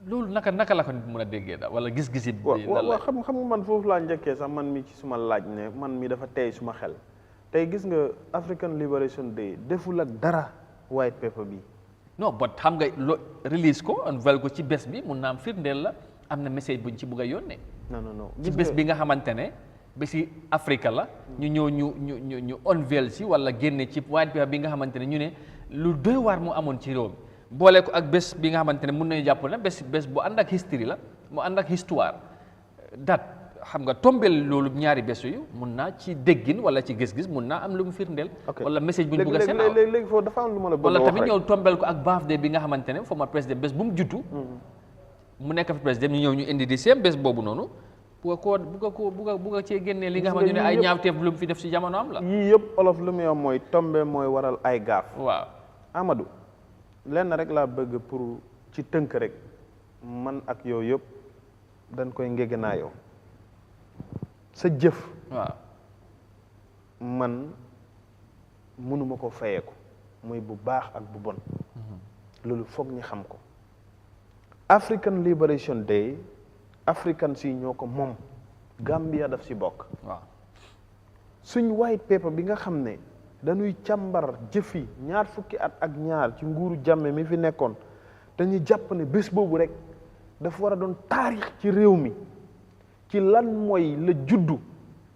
loolu naka la ko nit mën a déggee daal wala gis-gisi bi waaw xam nga man foofu laa njëkkee sax man mi ci suma laaj ne man mi dafa tey suma xel tey gis nga African Liberation Day deful ak dara white paper bi non but xam nga release ko unveil ko ci bés bi mun naa am firndeel la am na message buñ ci bëgg a yónnee non ci bés bi nga xamante ne bési Afrique la ñu ñëw ñu unveil si wala génne ci white paper bi nga xamante ne ñu ne lu doy waar mu amoon ci réew mi boole ko ak bés bi nga xamante ne mun nañu jàpp ne bés bu ànd ak history la mu ànd ak histoire date xam nga tombeel loolu ñaari bés yu mun naa ci déggin wala ci gis-gis mun naa am lu mu firndeel wala message bu ñu bëgg a seen léegi foofu dafa am lu ma la bëgg a wax wala tamit ñëw tombeel ko ak birthday bi nga xamante ne former président bés bu mu juddu mu nekk fi président ñu ñëw ñu indi di seen bés boobu noonu bugga cee génnee li nga xamante ne ay ñaawteef lu mu fi def si jamono am la yii yëpp olof lu muy wax mooy tombe mooy waral ay gaaf waaw Amadou lenn rek laa bëgg pour ci tënk rek man ak yow yëpp dañ koy ngeganaayoo sa jëf waaw man mënuma ko fayeeku muy bu baax ak bu bon loolu foog ñu xam ko African Liberation Day African si ñoo ko moom Gambia daf si bokk waaw suñ white paper bi nga xam ne dañuy càmbar jëfi ñaar fukki at ak ñaar ci nguuru Jammeh mi fi nekkoon dañuy jàpp ne bés boobu rek dafa war a doon taarix ci réew mi ci lan mooy la juddu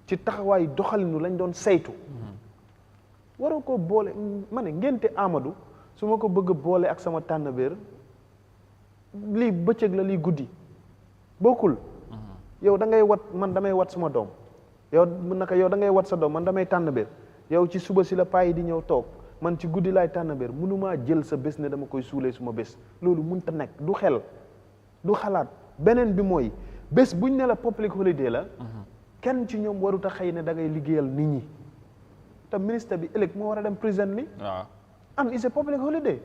ci taxawaay doxalinu lañ doon saytu waroo ko boole ma ne ngénte Amadou su ma ko bëgg a boole ak sama tànnabéer lii bëccëg la lii guddi bokkul yow da ngay wat man damay wat suma doom yow naka yow da ngay wat sa doom man damay tànnabéer yow ci suba si la payi di ñëw toog man ci guddi laay tànnabéer mënumaa jël sa bés ne dama koy suulee suma bés loolu mënta nekk du xel du xalaat beneen bi mooy bés buñ ne la public holiday la kenn ci ñoom warut a xëy ne da ngay liggéeyal nit ñi te ministre bi ëllëg moo war a dem prison li am is a public holiday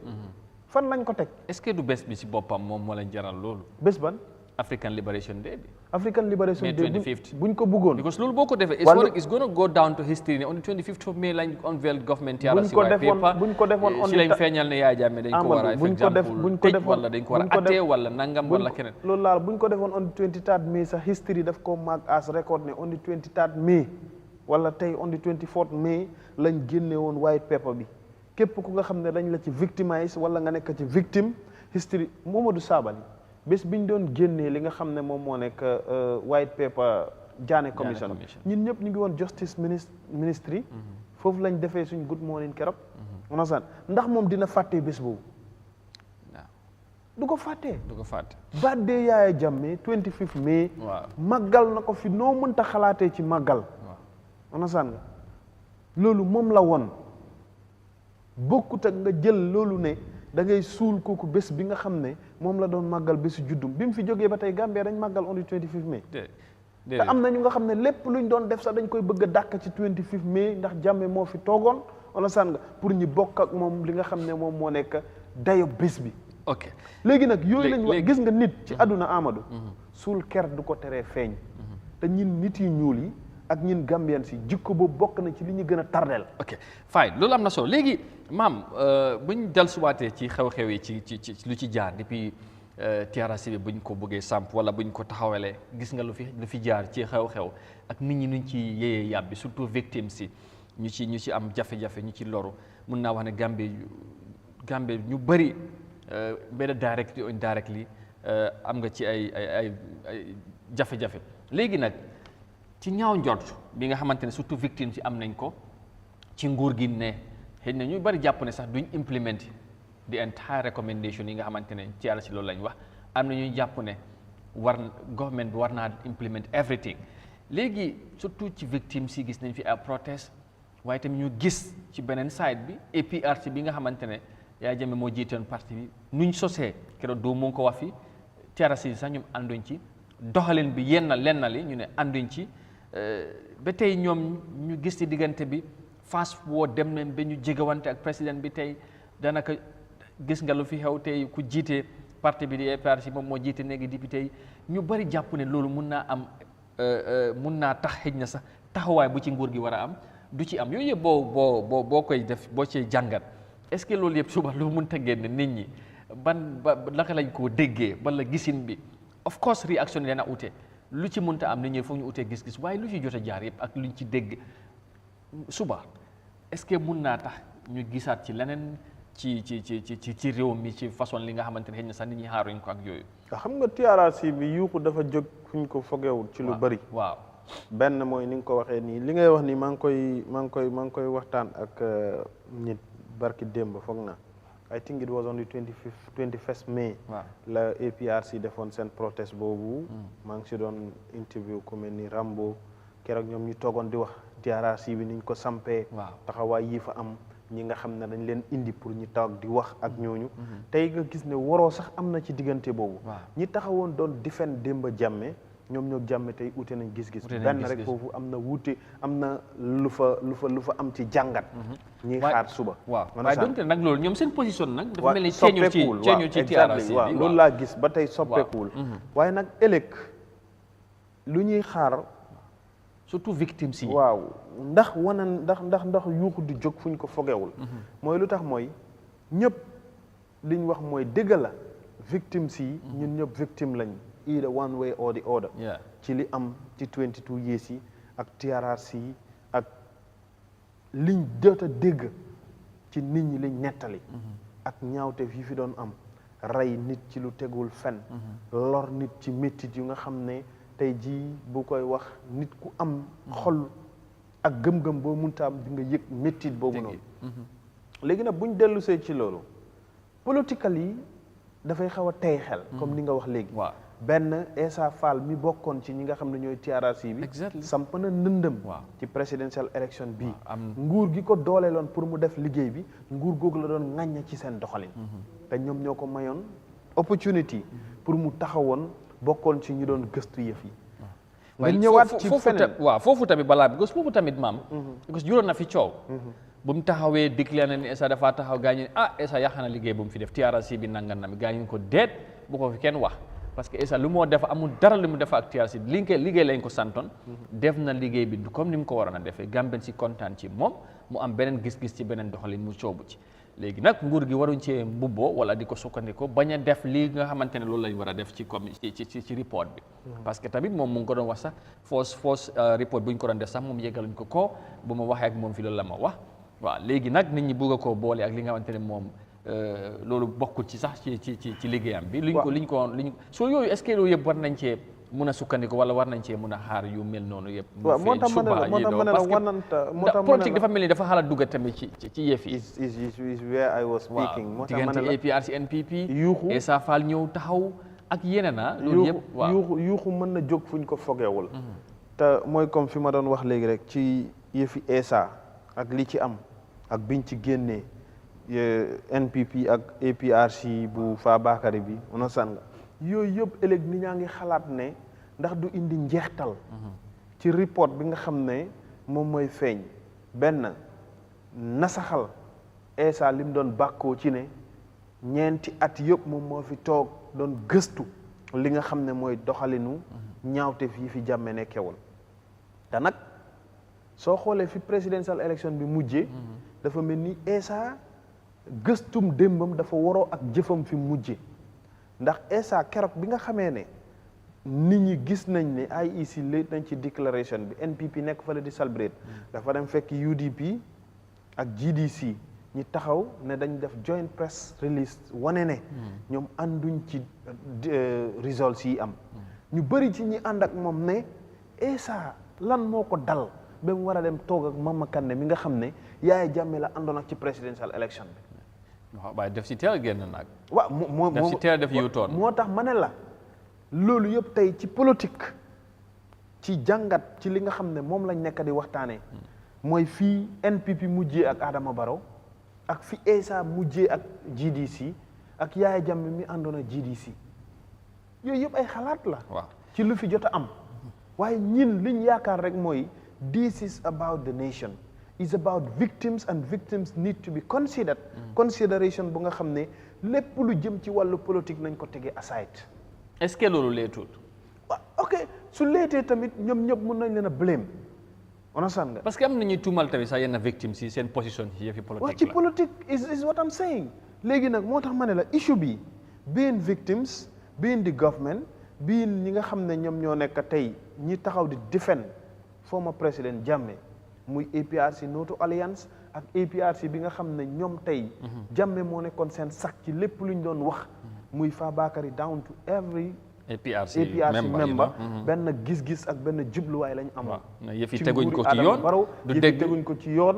fan lañ ko teg est-ce que du bés bi si boppam moom moo leen jaral loolu bés ban African Liberation Day bi. African Liberation May Day 25th. buñ ko bëggoon. Because loolu boo ko defee. it's going to go down to history ne on the 25th of May lañ unveil government TRRC white paper. buñ ko defoon si lañ feeñal ne Yaya Jammeh dañ ko war a for example tëj wala dañ ko war a attee wala nangam wala keneen. loolu laal buñ ko defoon on the 23rd May sa history daf ko mark as record ne on the 23rd May wala tey on the 24th May lañ génne woon white paper bi képp ku nga xam ne dañ la ci victimize wala nga nekk ci victime history Momodou Sabally bés biñ doon génnee li nga xam ne moom moo nekk white paper Janneh commission ñun ñëpp ñu ngi woon justice ministry foofu lañ defee suñ good morning keroog onasan ndax moom dina fàtte bés boobu du ko fàtte birthday Yaya Jammeh 25 May màggal na ko fi noo mënta xalaatee ci màggal onasan nga loolu moom la woon bokkut ak nga jël loolu ne da ngay suul kooku bés bi nga xam ne moom la doon màggal bésu juddum bi mu fi jógee ba tey Gambia dañ màggal on the 25 May te am na ñu nga xam ne lépp luñ doon def sax dañ koy bëgg a dàkk ci 25 May ndax Jammeh moo fi toogoon onasan nga pour ñu bokk ak moom li nga xam ne moom moo nekk dayo bés bi ok léegi nag yooyu lañ wax gis nga nit ci àdduna Amadou suul ker du ko teree feeñ te ñin nit yi ñuul yi ak ñin Gambien si jikko boobu bokk na ci li ñu gën a tardeel ok fine loolu am na solo léegi maam buñ dellusiwaatee ci xew-xew yi ci lu ci jaar depuis TRRC bi buñ ko bëggee samp wala buñ ko taxawalee gis nga lu fi jaar ci xew-xew ak nit ñi nuñ ci yéyee yàbbi surtout victimes si ñu ci am jafe-jafe ñu ci loru mun naa wax ne Gambie ñu bëri whether directly or indirectly am nga ci ay jafe-jafe léegi nag ci ñaaw njort bi nga xamante ne surtout victimes yi am nañ ko ci nguur gi ne xëy na ñu bari jàpp ne sax duñ implement the entire recommendation yi nga xamante ne ci yàlla si loolu lañ wax am na ñuy jàpp ne government bi war naa implement everything léegi surtout ci victimes yi gis nañ fi ay protest waaye tamit ñu gis ci beneen side bi APRC bi nga xamante ne Yaya Jammeh moo jiitoon parti bi nuñ sosee keroog doo mu ngi ko wax fi TRRC yi sax ñoom ànduñ ci doxalin bi lenn li ñu ne ànduñ ci ba tey ñoom ñu gis ci diggante bi fast forward dem nañ ba ñu jegewante ak président bi tey daanaka gis nga lu fi xew tey ku jiite parti bi di APRC moom moo jiite néegi député yi ñu bari jàpp ne loolu mun naa tax xëj na sax taxawaay bu ci nguur gi war a am du ci am yooyu yëpp boo koy def boo cee jàngat est-ce que loolu yëpp suba lu mënta génn nit ñi naka lañ koo déggee wala gisin bi of course réaction yi dana ute lu ci mënta am nit ñi foog ñu utee gis-gis waaye lu ci jot a jaar yëpp ak luñ ci dégg suba est-ce que mun naa tax ñu gisaat ci leneen ci réew mi ci façon li nga xamante ne xëy na sax nit ñi xaaruñ ko ak yooyu. xam nga TRRC bi yuuxu dafa jóg fuñ ko fogewul ci lu bari. waaw benn mooy ni nga ko waxee nii li ngay wax nii maa ngi koy waxtaan ak nit barki démb foog naa I think it was on the 21st May. la APRC defoon seen protest boobu. maa ngi si doon interview ku mel ni Rambo keroog ñoom ñu toogoon di wax TRRC bi niñ ko sampee. taxawaay yi fa am ñi nga xam ne dañ leen indi pour ñu toog di wax ak ñooñu. tey nga gis ne waroo sax am na ci diggante boobu. ñi taxawoon doon defend démb Jammeh ñoom ñoo Jammeh tey ute nañ gis-gis. benn rek foofu am na wuute am na lu fa am ci jàngat. ñiy xaar suba. waaye donte nag loolu ñoom seen position nag. dafa mel ni ceeñu ci TRRC bi waaw loolu laa gis ba tey soppeekuwul. waaye nag ëllëg lu ñuy xaar. surtout victimes yi. waaw ndax yuuxu di jóg fuñ ko fogewul. mooy lu tax mooy ñëpp liñ wax mooy dëgg la victimes yi. ñun ñëpp victime lañ. either one way or the other. ci li am ci 22 years yi ak TRRC yi ak liñ jot a dégg ci nit ñi liñ nettali. ak ñaawte yi fi doon am rey nit ci lu tegul fen lor nit ci méttit yu nga xam ne tey jii bu koy wax nit ku am xol ak gëm-gëm boo munta am di nga yëg méttit boobu noonu. léegi nag buñ dellu see ci loolu political yi dafay xaw a tey xel. comme ni nga wax léegi. benn Essa Faal mi bokkoon ci ñi nga xam ne ñooy TRRC bi. samp na ndëndëm. ci presidential election bii. nguur gi ko dooleeloon pour mu def liggéey bi nguur googu la doon ŋàñña ci seen doxalin. te ñoom ñoo ko mayoon opportunity pour mu taxawoon bokkoon ci ñu doon gëstu yëf yi. nga ñëwaat ci feneen foofu tamit balaa bi foofu tamit maam. parce que juróon na fi coow. bu mu taxawee déclaré na ni Essa dafaa taxaw gaañu ne Essa yàq na liggéey bu mu fi def TRRC bi nangan na mi gaañu ko déet bu ko fi kenn wax parce que Essa lu moo def amul dara lu mu def ak TRC liggéey lañ ko santoon def na liggéey bi comme ni mu ko waroon a defee Gambien si kontaan ci moom mu am beneen gis-gis ci beneen doxalin mu soobu ci léegi nag nguur gi waruñ cee mbubboo wala di ko sukkandikoo bañ a def lii nga xamante ne loolu lañ war a def ci comme ci report bi parce que tamit moom mu ngi ko doon wax sax fausse report bu ñu ko doon def sax moom yeggaluñ ko bu ma waxee ak moom fi loolu la ma wax waaw léegi nag nit ñi bugg a koo boole ak li nga xamante ne moom loolu bokkul ci sax ci liggéeyam bi liñ ko soo yooyu est-ce que loolu yëpp war nañ cee mun a sukkandiku wala war nañ cee mun a xaar yu mel noonu yëpp waaw moo tax ma ne politique dafa mel ni dafa xalaat dugga tamit ci yëf yi is where I was speaking moo tax ma ne la diggante APRC NPP Essa Faal ñëw taxaw ak yeneen loolu yëpp waaw yuuxu mën na jóg fuñ ko fogewul te mooy comme fi ma doon wax léegi rek ci yëfi Essa ak li ci am ak biñ ci génnee NPP ak APRC bu Fabakary bi onasan nga yooyu yëpp ëllëg nit ñaa ngi xalaat ne ndax du indi njeextal ci report bi nga xam ne moom mooy feeñ benn nasaxal Essa li mu doon bàkkoo ci ne ñeenti at yëpp moom moo fi toog doon gëstu li nga xam ne mooy doxalinu ñaawte fii fi Jammeh nekkee woon te nag soo xoolee fi presidential election bi mujjee dafa mel ni Essa gëstum démbam dafa waroo ak jëfam fi mujje ndax Essa keroog bi nga xamee ne nit ñi gis nañ ne IEC late nañ ci déclaration bi NPP nekk fële di celebrate dafa dem fekk UDP ak GDC ñi taxaw ne dañ def joint press release wane ne ñoom ànduñ ci results yi am ñu bëri ci ñi ànd ak moom ne Essa lan moo ko dal ba mu war a dem toog ak Mama Kandeh mi nga xam ne Yaya Jammeh la àndoon ak ci presidential election bi waaw waaye def si teel génn nag waaw def si teel def yuutoon moo tax ma ne la loolu yëpp tey ci politique ci jàngat ci li nga xam ne moom lañ nekk di waxtaanee mooy fii NPP mujjee ak Adama Barrow ak fi Essa mujjee ak GDC ak Yaya Jammeh mi àndoon ak GDC yooyu yëpp ay xalaat la waaw ci lu fi jot a am waaye ñin liñ yaakaar rek mooy this is about the nation is about victims and victims need to be considered consideration bu nga xam ne lépp lu jëm ci wàllu politique nañ ko tegee aside est-ce que loolu leetul waaw ok su leetee tamit ñoom ñëpp mën nañ leen a blame understand nga parce que am na ñuy tuumal tamit sax yenn victimes yi seen position ci yëfi politique wax ci politique is what I'm saying léegi nag moo tax ma ne la issue bi being victims being the government being ñi nga xam ne ñoom ñoo nekk tey ñi taxaw di defend former président Jammeh muy APRC Noto Alliance ak APRC bi nga xam ne ñoom tey Jammeh moo nekkoon seen sac ci lépp lu ñu doon wax muy Fabakary down to every APRC member benn gis-gis ak benn jubluwaay lañ amoon yëf yi teguñ ko ci yoon du dégg teguñ ko ci yoon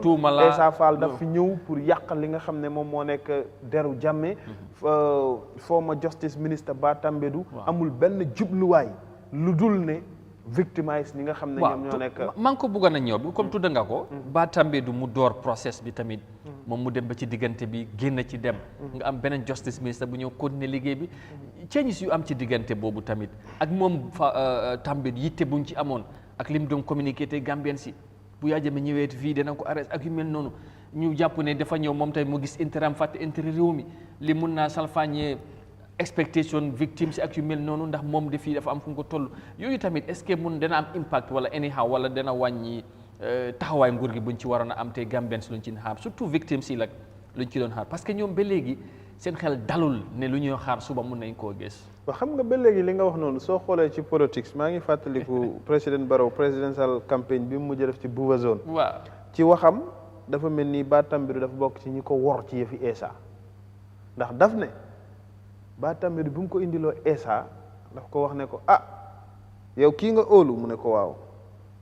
Essa Faal daf fi ñëw pour yàqal li nga xam ne moom moo nekk deru Jammeh former justice minister Bah Tambadou amul benn jubluwaay lu dul ne victimize ñi nga xam ne ñoom ñoo nekk maa ngi ko bëggoon a ñëw bi comme tudd nga ko Bah Tambadou mu door process bi tamit moom mu dem ba ci diggante bi génn ci dem nga am beneen justice minister bu ñëw continuer liggéey bi changes yu am ci diggante boobu tamit ak moom Tambadou yitte buñ ci amoon ak lim doon communiqué te Gambien si bu Yaya Jammeh ñëwee fii dana ko arrêté ak yu mel noonu ñu jàpp ne dafa ñëw moom tamit mu gis intérêt am fàtte intérêt réew mi li mun naa salfaañee expectation victims ak yu mel noonu ndax moom de fii dafa am fu mu ko toll yooyu tamit est-ce que mun dana am impact wala anyhow wala dana wàññi taxawaay nguur gi buñ ci waroon a am te Gambians luñ ci xaar surtout victims yi la luñ ci doon xaar parce que ñoom ba léegi seen xel dalul ne lu ñuy xaar suba mun nañ koo gis. waaw xam nga ba léegi li nga wax noonu soo xoolee ci politics maa ngi fàttaliku président Barrow presidential campaign bi mu mujj def ci Buuba Zone. waaw ci waxam dafa mel ni Bah Tambadou dafa bokk ci ñi ko wor ci yëfi Essa ndax daf ne. Bah Tambadou bu mu ko indiloo Essa daf ko wax ne ko yow kii nga óolu mu ne ko waaw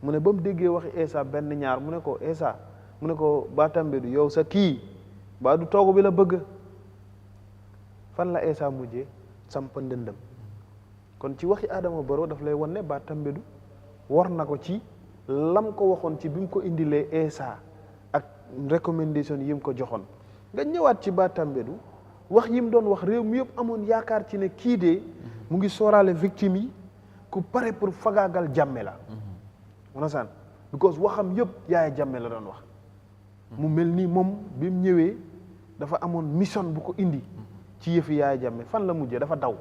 mu ne ba mu déggee waxi Essa benn ñaar mu ne ko Essa mu ne ko Bah Tambadou yow sa kii ba du toogu bi la bëgg fan la Essa mujjee samp ndëndëm kon ci waxi Adama Barrow daf lay wan ne Bah Tambadou war na ko ci lam ko waxoon ci bi mu ko indilee Essa ak recommendation yi mu ko joxoon nga ñëwaat ci Bah Tambadou wax yi mu doon wax réew mi yëpp amoon yaakaar ci ne kii de mu ngi sóoraale victime yi ku pare pour fagaagal Jammeh la understand because waxam yëpp Yaya Jammeh la doon wax mu mel ni moom bi mu ñëwee dafa amoon mission bu ko indi ci yëfi Yaya Jammeh fan la mujjee dafa daw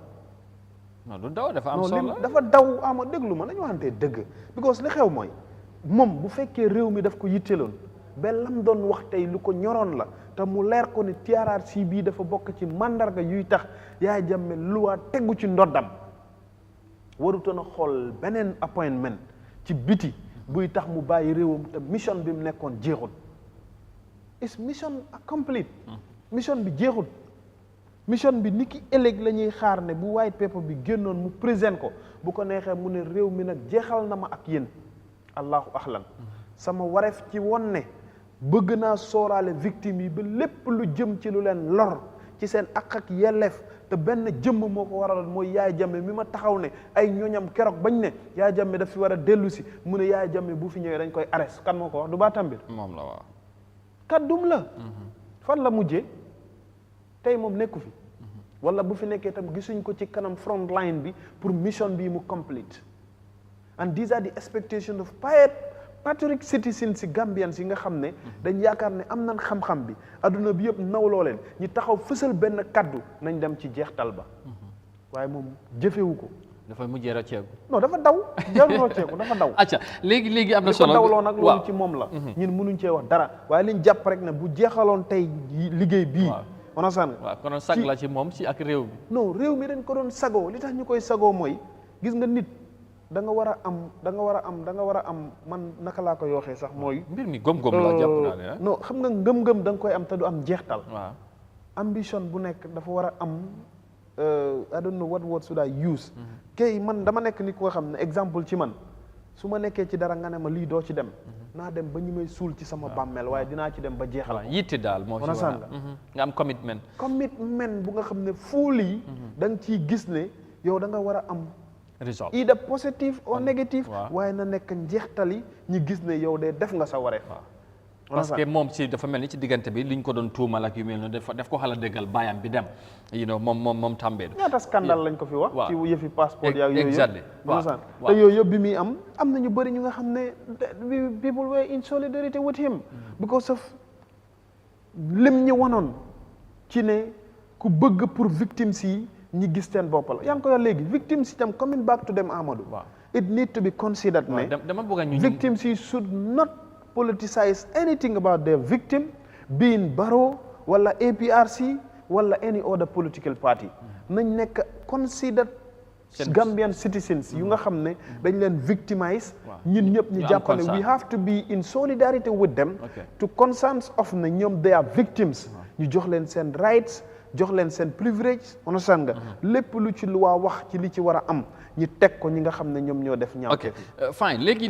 non du daw dafa am non solo dafa daw ama déglu ma nañu waxantee dëgg because li xew mooy moom bu fekkee réew mi daf ko yitteloon ba lam doon wax tey lu ko ñoroon la te mu leer ko ne TRRC bii dafa bokk ci mandarga yuy tax Yaya Jammeh luwaa tegu ci ndoddam warutoon a xool beneen appointment ci biti buy tax mu bàyyi réewam te mission bi mu nekkoon jeexul is mission complete mission bi jeexul mission bi ni ki ëllëg la ñuy xaar ne bu white paper bi génnoon mu présent ko bu ko neexee mu ne réew mi nag jeexal na ma ak yéen allahu axlan sama wareef ci won ne bëgg naa sooraale victime yi ba lépp lu jëm ci lu leen lor ci seen ak ak yelleef te benn jëmm moo ko waraloon mooy Yaya Jammeh mi ma taxaw ne ay ñoñam keroog bañ ne Yaya Jammeh daf fi war a dellu si mu ne Yaya Jammeh bu fi ñëwee dañ koy arrest kan moo ko wax du Baatambir moom la waaw kaddum la fan la mujjee tey moom nekku fi wala bu fi nekkee tam gisuñ ko ci kanam front line bi pour mission bi mu complete and these are the expectations of patriotic citizens si Gambians yi nga xam ne dañ yaakaar ne am nañ xam-xam bi adduna bi yëpp nawloo leen ñi taxaw fësal benn kaddu nañ dem ci jeextal ba waaye moom jëfewu ko dafa mujjee rocceeku non dafa daw jarul rocceeku dafa daw acca léegi am na solo dawloo nag loolu ci moom la ñun mënuñ cee wax dara waaye liñ jàpp rek ne bu jeexaloon tey liggéey bii onasan waaw konoon sag la ci moom ci ak réew mi non réew mi dañ ko doon sagoo li tax ñu koy sagoo mooy gis nga nit da nga war a am man naka laa koy waxee sax mooy mbir mi gëm-gëm la jàpp naa ne non xam nga ngëm-ngëm da nga koy am te du am jeextal waaw ambition bu nekk dafa war a am I don't know what word should I use kay man dama nekk nit ko nga xam ne exemple ci man su ma nekkee ci dara nga ne ma lii doo ci dem naa dem ba ñu may suul ci sama bàmmeel waaye dinaa ci dem ba jeexal yitte daal moo ci war nga am commitment bu nga xam ne fuul yi da nga ciy gis ne yow da nga war a am result either positive or negative waaye na nekk njeextali ñi gis ne yow de def nga sa wareef parce que moom si dafa mel ni ci diggante bi liñ ko doon tuumal ak yu mel noonu def ko xala déggal baayam bi dem moom Tambadou ñaata scandale lañ ko fi wax ci yëfi passeport yaak yooyu exactly te yooyu yëpp bi muy am na ñu bëri ñu nga xam ne people were in solidarity with him because of lim ñi wanoon ci ne ku bëgg pour victime si ñi gis seen bopp la yaa ngi ko wax léegi victimes si tam coming back to them Amadou it need to be considered ne victims yi should not politicize anything about their victim being Barrow wala APRC wala any other political party nañ nekk considered Gambian citizens yu nga xam ne dañ leen victimize ñun ñëpp ñu jàpp ne we have to be in solidarity with them to concerns of ne ñoom they are victims ñu jox leen seen rights jox leen seen privilège understand nga lépp lu ci luwaa wax ci li ci war a am ñi teg ko ñi nga xam ne ñoom ñoo def ñaaw fine léegi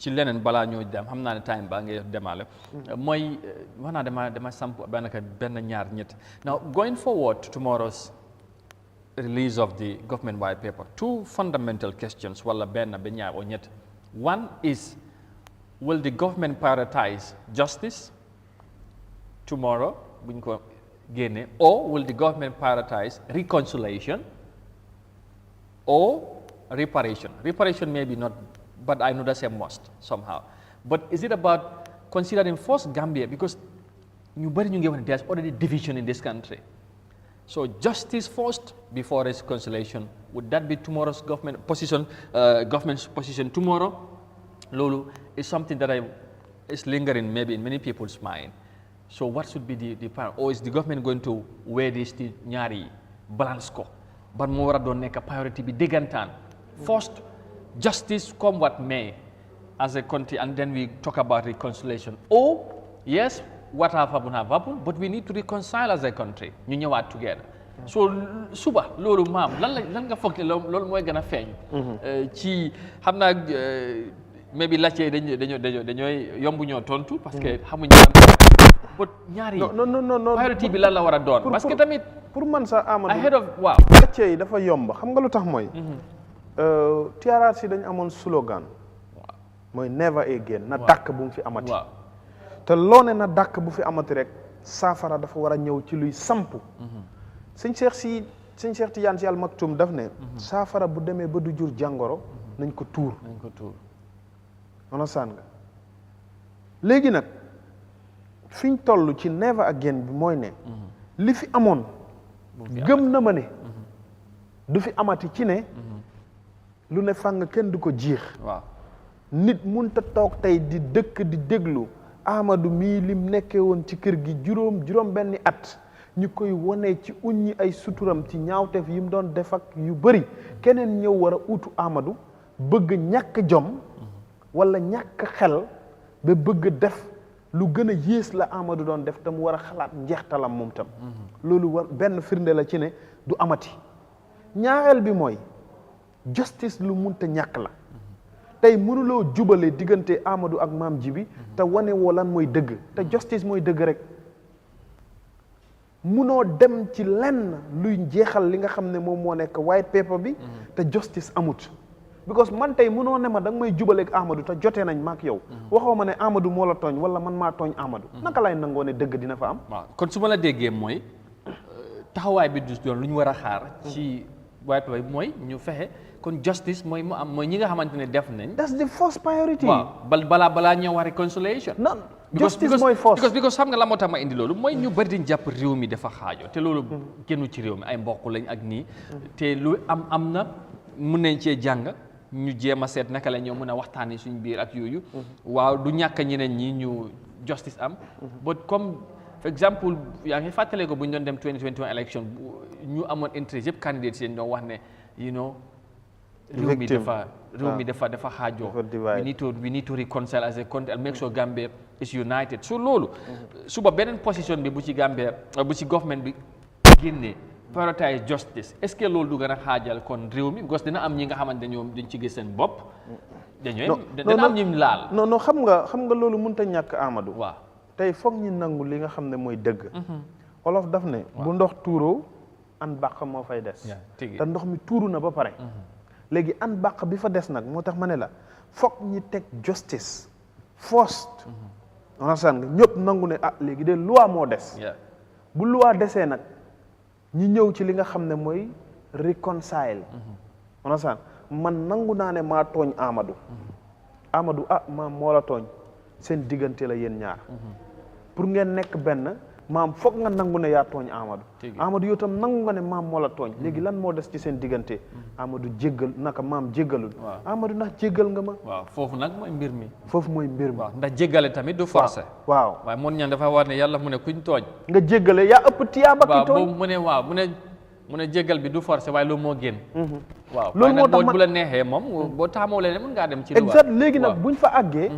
ci leneen balaa ñoo dem xam naa ne time baa ngay demaale mooy wax naa dama samp benn ñaar ñett now going forward to tomorrow's release of the government white paper two fundamental questions wala benn ba ñaar o ñett one is will the government prioritize justice tomorrow buñ ko génne or will the government prioritize reconciliation or reparation maybe not but I know that's a must somehow but is it about considering first Gambia because ñu bari ñu ngi wax ne there's already division in this country so justice first before reconciliation would that be tomorrow's government's position tomorrow loolu is something that is lingering maybe in many people's mind. So what should be the plan? Or is the government going to weigh this to ñaari balance ko ban moo war a doon nekk priority bi déggantaan first justice come what may as a country and then we talk about reconciliation or yes what have happened but we need to reconcile as a country ñu ñëwaat together so suba loolu maam lan nga foog ne loolu mooy gën a feeñ ci xam naa maybe laajte dañooy yombu ñoo tontu parce que xamuñu but ñaari non priority bi lan la war a doon parce que tamit pour man sax Amadou ahead of waaw laajte yi dafa yomb xam nga lu tax mooy TRRC dañ amoon slogan mooy never again na dàkk bu mu fi amati te loo ne na dàkk bu fi amati rek saafara dafa war a ñëw ci luy samp sëñ Cheikh Tidiane Sy Al Maktoum daf ne saafara bu demee ba du jur jàngoro nañ ko tuur understand nga léegi nag fiñ toll ci never again bi mooy ne li fi amoon gëm na ma ne du fi amati ci ne lu ne fàng kenn du ko jiix waaw nit munta toog tey di dëkk di déglu Amadou mii lim nekkee woon ci kër gi juróom benni at ñu koy wone ci uññi ay suturam ci ñaawteef yi mu doon def ak yu bëri keneen ñëw war a utu Amadou bëgg ñàkk jom wala ñàkk xel ba bëgg def lu gën a yées la Amadou doon def te mu war a xalaat njeextalam moom tam loolu war benn firnde la ci ne du amati ñaareel bi mooy justice lu munta ñàkk la tey mënuloo jubale diggante Amadou ak Maam Jibi te wane woo lan mooy dëgg te justice mooy dëgg rek munoo dem ci lenn luy jeexal li nga xam ne moom moo nekk white paper bi te justice amut because man tey munoo ne ma da nga may jubale ak Amadou te jotee nañ maak yow waxoo ma ne Amadou moo la tooñ wala man maa tooñ Amadou naka lay nangoo ne dëgg dina fa am waaw kon su ma la déggee mooy taxawaay bi du doon lu ñu war a xaar ci white paper bi mooy ñu fexe kon justice mooy mu am mooy ñi nga xamante ne def nañ that's the first priority waaw balaa ñëw wax reconciliation non justice mooy first because xam nga la moo tax ma indi loolu mooy ñu bëri dañ jàpp réew mi dafa xaajoo te loolu génnu ci réew mi ay mbokk lañ ak nii te lu am na mun nañ cee jàng ñu jéem a seet naka la ñoo mën a waxtaanee suñ biir ak yooyu waaw du ñàkk ñeneen ñi ñu justice am but comme for exemple yaa ngi fàttalee ko bu ñu doon dem 2021 election ñu amoon interest yëpp candidates yi ñoo wax ne you know réew mi dafa xaajoo we need to reconcile as a country and make sure Gambia is united so loolu suba beneen position bi bu ci Gambia bu ci government bi génnee prioritize justice est-ce que loolu du gën a xaajal kon réew mi parce que dina am ñi nga xamante ñoom dañ ci gis seen bopp dina am ñim laal non xam nga loolu mënut a ñàkk Amadou waaw tey foog ñu nangu li nga xam ne mooy dëgg olof daf ne bu ndox tuuroo an bàq moo fay des te ndox mi tuuru na ba pare léegi an bàq bi fa des nag moo tax ma ne la foog ñi teg justice first understand nga ñëpp nangu ne léegi de loi moo des bu loi desee nag ñi ñëw ci li nga xam ne mooy reconcile understand man nangu naa ne maa tooñ Amadou maam moo la tooñ seen diggante la yéen ñaar pour ngeen nekk benn maam foog nga nangu ne yaa tooñ Amadou yow tam nangu nga ne maam moo la tooñ léegi lan moo des ci seen diggante Amadou jéggal naka maam jéggalul Amadou ndax jéggal nga ma waaw foofu nag mooy mbir mi waaw ndax jéggale tamit du forcé waaw waaye moon ñaan dafa war ne yàlla mu ne kuñ tooñ nga jéggale yaa ëpp tiyaaba ki tooñ mu ne jéggal bi du forcé waaye loolu moo génn waaw loolu moo tax bu la neexee moom boo taamoo leen mën ngaa dem ci exact léegi nag buñ fa àggee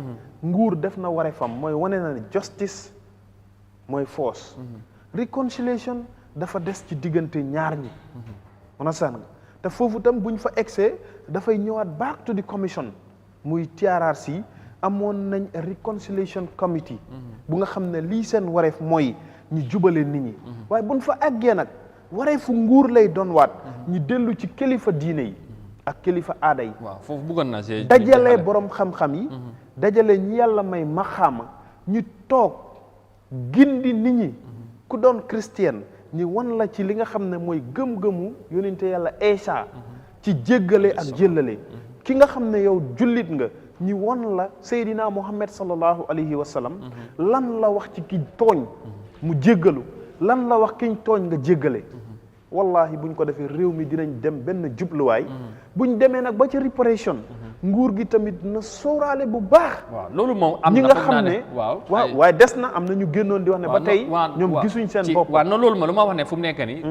nguur def na ware fam mooy wane na ne justice mooy force reconciliation dafa des ci diggante ñaar ñi understand nga te foofu tam buñ fa egsee dafay ñëwaat back to the commission muy TRRC amoon nañ reconciliation committee bu nga xam ne lii seen wareef mooy ñu jubale nit ñi waaye buñ fa àggee nag wareefu nguur lay doon waat ñu dellu ci kilifa diine yi ak kilifa aada yi waaw foofu bëggoon naa see dajale borom xam-xam yi dajale ñi yàlla may maxaama ñu toog gindi nit ñi ku doon chrétien ñi wan la ci li nga xam ne mooy gëm-gëmu yonente yàlla Isa ci jéggale ak jëllale ki nga xam ne yow jullit nga ñi wan la Seydina Muhammad sallallahu alayhi wa sallam lan la wax ci ki tooñ mu jéggalu lan la wax kiñ tooñ nga jéggale wallahi buñ ko defee réew mi dinañ dem benn jubluwaay buñ demee nag ba ci réparation nguur gi tamit na sóoraale bu baax waaw loolu moom am na ñi nga xam ne waaw waaye des na am na ñu génnoon di wax ne ba tey ñoom gisuñ seen bopp waaw noonu loolu ma lu ma wax ne fu mu nekk nii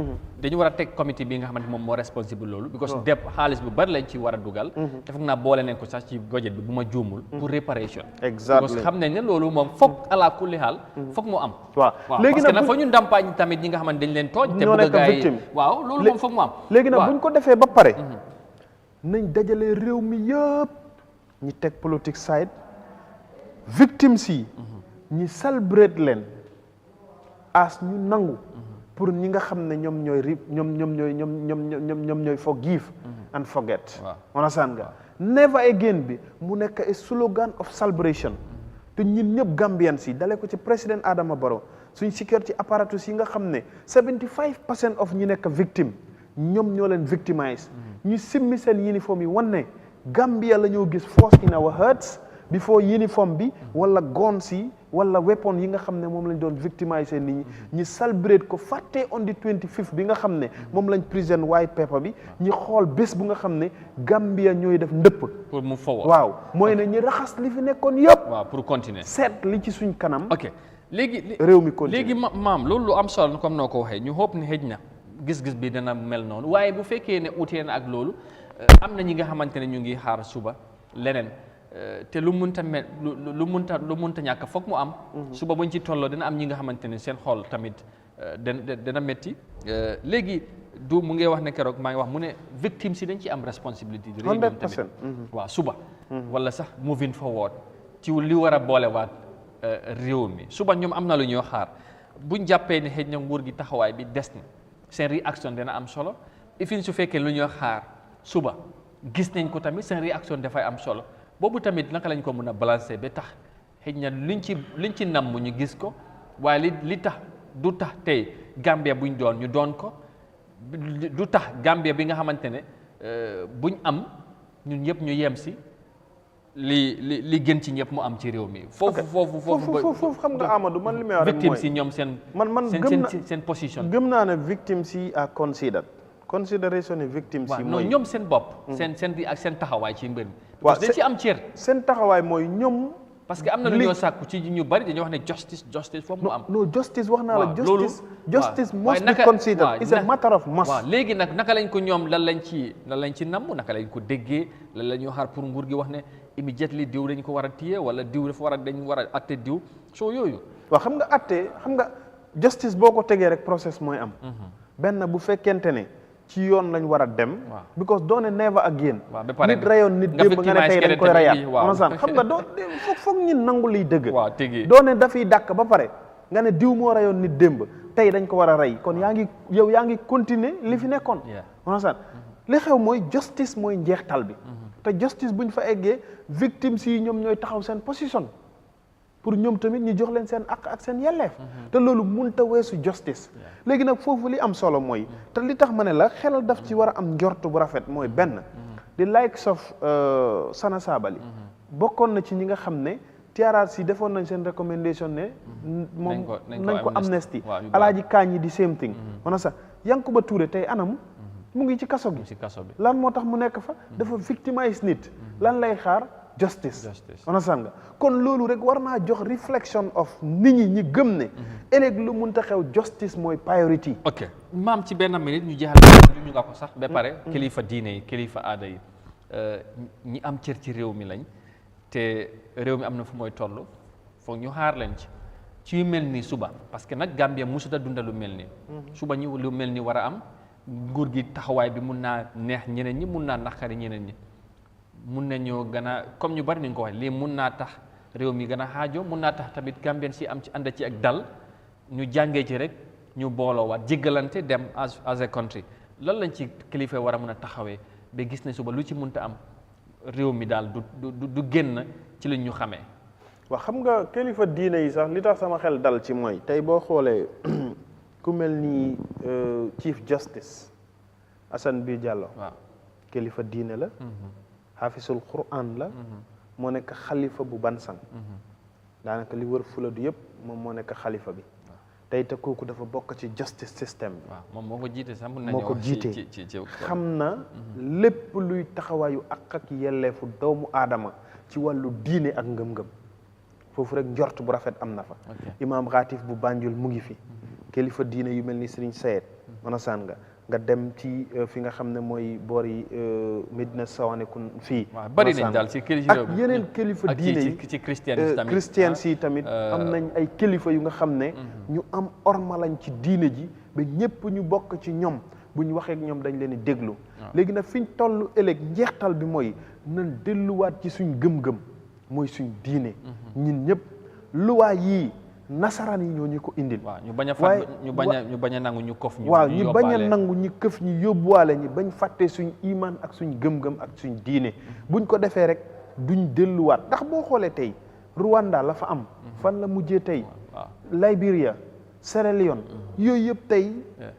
dañu war a teg comité bi nga xamante moom moo responsible loolu because dep xaalis bu bari lañ ci war a dugal te foog naa boole nañ ko sax ci budget bi bu ma juumul pour réparation exactement parce que xam nañ ne loolu moom foog ala kulli xaal foog mu am waaw léegi nag parce que nag fa ñu ndàmpaañ tamit ñi nga xamante dañ leen tooj te bëgg a gaay waaw loolu moom foog mu am léegi nag buñ ko defee ba pare nañ dajale réew mi yëpp ñi teg politique side victimes yi ñi celebrate leen as ñu nangu pour ñi nga xam ne ñoom ñooy forgive and forget understand nga never again bi mu nekk a slogan of celebration te ñun ñëpp Gambians yi dale ko ci président Adama Barrow suñ security apparatus yi nga xam ne 75% of ñi nekk victime ñoom ñoo leen victimize ñu simmi seen uniforme yi wan ne Gambia la ñoo gis force in our hearts before uniform bi wala guns yi wala weapon yi nga xam ne moom lañ doon victimiser nit ñi ñi celebrate ko fàtte on the 25th bi nga xam ne moom lañ present white paper bi ñi xool bés bu nga xam ne Gambia ñooy def ndëpp pour mu forward waaw mooy ne ñi raxas li fi nekkoon yëpp waaw pour continuer seet li ci suñ kanam ok léegi réew mi continuer léegi maam loolu lu am solo comme noo ko waxee ñu hope ne xëj na gis-gis bi dana mel noonu waaye bu fekkee ne utee na ak loolu am na ñi nga xamante ne ñu ngi xaar suba leneen te lu munta mel lu munta ñàkk foog mu am suba buñ ci tolloo dina am ñi nga xamante ne seen xol tamit dana métti léegi du mu ngi wax ne keroog maa ngi wax mu ne victime si dañ ci am responsabilité di réew ñoom tamit waaw suba wala sax moving forward ci li war a boolewaat réew mi suba ñoom am na lu ñoo xaar buñ jàppee ne xëj na nguur gi taxawaay bi des na seen réaction dina am solo ifin su fekkee lu ñoo xaar suba gis nañ ko tamit seen réaction dafay am solo boobu tamit naka lañ ko mën a balancer ba tax xëj na liñ ci namm ñu gis ko waaye li tax du tax tey Gambia buñ doon ñu doon ko du tax Gambia bi nga xamante ne buñ am ñun ñëpp ñu yem si li gën ci ñëpp mu am ci réew mi. foofu xam nga Amadou man li may wax rek mooy victime si ñoom seen. seen position. gëm naa ne victime si à consideration ne victime si. mooy ñoom seen bopp. seen taxawaay ci mbir mi. waaw dañ ci am cër. seen taxawaay mooy ñoom. parce que am na lu ñoo sàkku ci ñu bari dañoo wax ne justice foofu mu am. non justice wax naa la. justice must be considered. it's a matter of must. waaw léegi nag naka lañ ko ñoom lan lañ ci namm naka lañ ko déggee lan la ñuy xaar pour nguur gi wax ne immediately diw dañ ko war a téye wala diw dañ war a atte diw soo yooyu. waaw xam nga justice boo ko tegee rek process mooy am. benn bu fekkente ne ci yoon lañ war a dem. because doone never again. nit rayoon nit démb nga ne tey dañ koy rayaat. xam nga foog ñin nangu liy dëgg. doone dafiy dàkk ba pare nga ne diw moo rayoon nit démb tey dañ ko war a rey kon yaa ngi continuer li fi nekkoon. li xew mooy justice mooy njeextal bi. te justice buñ fa eggee victimes yi ñoom ñooy taxaw seen position pour ñoom tamit ñu jox leen seen àq ak seen yelleef te loolu mënta weesu justice léegi nag foofu li am solo mooy te li tax ma ne la xelal daf ci war a am njort bu rafet mooy benn the likes of Sana Sabally bokkoon na ci ñi nga xam ne TRRC defoon nañ seen recommendation ne moom nañ ko amnesty Alaaji Kaañ yi di same thing mana sax Yankuba Touré tey anam mu ngi ci kaso bi lan moo tax mu nekk fa dafa victimize nit lan lay xaar justice understand nga kon loolu rek war naa jox reflection of nit ñi gëm ne ëllëg lu munta xew justice mooy priority. ok maam ci benn minute ñu jeexal ñu nga ko sax ba pare kilifa diine yi kilifa aada yi ñi am cër ci réew mi lañ te réew mi am na fu mooy toll foog ñu xaar leen ci yu mel ni suba parce que nag Gambia musuta dunda lu mel ni suba ñu lu mel ni war a am nguur gi taxawaay bi mun naa neex ñeneen ñi mun naa naqari ñeneen ñi mun nañoo gën a comme ñu bari nañ ko wax lii mun naa tax réew mi gën a xaajo mun naa tax tamit Gambien si am ci ànd ci ak dal ñu jàngee ci rek ñu booloowaat jéggalante dem as a country lan lañ ci kilifa war a mën a taxawee ba gis ne suba lu ci munta am réew mi daal du génn ci li ñu xamee. waaw xam nga kilifa diine yi sax li tax sama xel dal ci mooy tey boo xoolee ku mel ni Chief Justice Assane Bi Diallo. waaw kilifa diine la. xaafisul Quran la. moo nekk xalifa bu Bansang. daanaka li wër Fuladu yëpp moom moo nekk xalifa bi. tey te kooku dafa bokk ci justice system bi. waaw moom moo ko jiite sax mun moo ko jiite xam na lépp luy taxawaayu ak yelleefu doomu aadama ci wàllu diine ak ngëm-ngëm foofu rek njort bu rafet am na fa. imaam Xaatif bu Banjul mu ngi fi. kilifa diine yu mel ni Serigne Sayed mën a saan nga dem ci fi nga xam ne mooy boori Medina Sawanekun fii. waaw bari nañ daal ci kilifa ak yeneen kilifa diine yi ci christian si tamit am nañ ay kilifa yu nga xam ne ñu am orma lañ ci diine ji ba ñëpp ñu bokk ci ñoom bu ñu waxee ak ñoom dañ leen di déglu. léegi nag fi ñu toll ëllëg njeextal bi mooy nañ delluwaat ci suñ gëm-gëm mooy suñ diine. ñun ñëpp luwaa yii nasaraan yi ñoo ñu ko indil. waaw ñu bañ a nangu ñu këf ñu. waaw ñu bañ a nangu ñu këf ñu yóbbuwaale ñi bañ fàtte suñ iman ak suñ gëm-gëm ak suñ diine buñ ko defee rek duñ delluwaat ndax boo xoolee tey Rwanda la fa am. fan la mujjee tey. Liberia Sierra Leone yooyu yëpp tey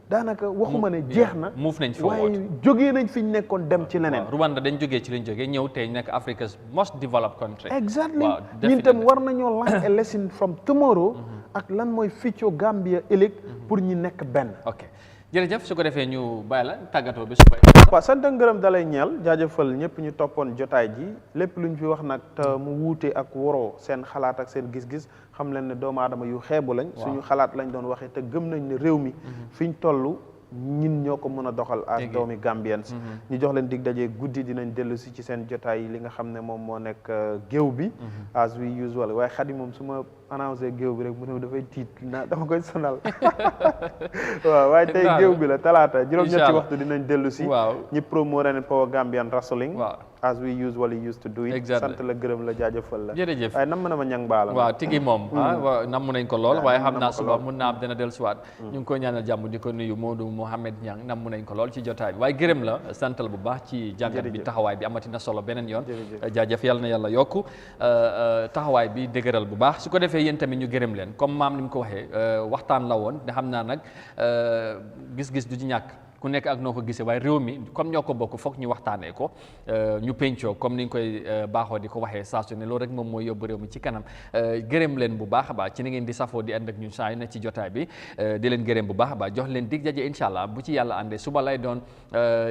daanaka waxuma ne jeex na move nañ forward waaye jógee nañ fi ñu nekkoon dem ci leneen Rwanda dañ jógee ci lañ jógee ñëw tey nekk Africa's most developed country exactly ñun tam war nañoo learn a lesson from tomorrow ak lan mooy future Gambia ëllëg pour ñi nekk benn ok jërëjëf su ko defee ñu bàyyi la tàggatoo bi su koy waaw sant ngërëm dalay ñeel jaajëfal ñëpp ñu toppoon jotaay ji lépp lu ñu fi wax nag te mu wuute ak waroo seen xalaat ak seen gis-gis xam leen ne doomu aadama yu xeebu lañ suñu xalaat lañ doon waxee te gëm nañ ne réew mi fi ñu toll ñin ñoo ko mën a doxal ak doomi Gambians ñu jox leen dig daje guddi dinañ dellu si ci seen jotaay li nga xam ne moom moo nekk géew bi as we usual waaye Xadi moom su ma annoncé géew bi rek mu ne dafay tiit na dama koy sonal waaw waaye tey géew bi la talaata juróom-ñetti waxtu dinañ dellu si ñi promote and power Gambian wrestling as we usually used to do it sant la gërëm la jaajëfal la jërëjëf waaye nam na ma ñang baala waaw tigi moom nam nañ ko lool waaye xam naa suba mun naa am dina dellu siwaat ñu ngi koy ñaanal jàmm di ko nuyu Modou Mohamed Niang nam nañ ko lool ci jotaay bi waaye gërëm la santal bu baax ci jàngat bi taxawaay bi amati na solo beneen yoon jaajëf yàlla na yàlla yokku taxawaay bi dëgëral bu baax su ko defee yéen tamit ñu gërëm leen comme maam ni mu ko waxee waxtaan la woon ne xam naa nag gis-gis du ci ñàkk ku nekk ak noo ko gisee waaye réew mi comme ñoo ko bokk foog ñu waxtaanee ko ñu pencoo comme ni ñu koy baaxoo di ko waxee saa su ne loolu rek moom mooy yóbbu réew mi ci kanam gërëm leen bu baax a baax ci ni ngeen di safoo di ànd ak ñun saa yu ne ci jotaay bi di leen gërëm bu baax a baax jox leen dig daje incha allah bu ci yàlla àndee suba lay doon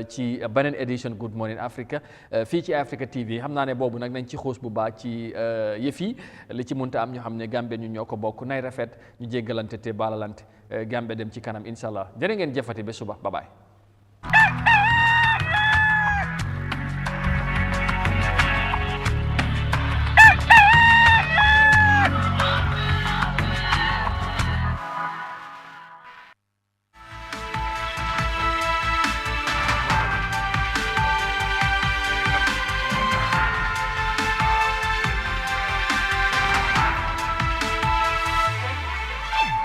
ci beneen édition Good Morning Africa fii ci Africa TV xam naa ne boobu nag nañ ci xuus bu baax ci yëf yi li ci munta am ñu xam ne Gambie ñu ñoo ko bokk nay rafet ñu jéggalante te baalalante Gambie dem ci kanam incha allah jërë ngeen jëfati ba suba bye bye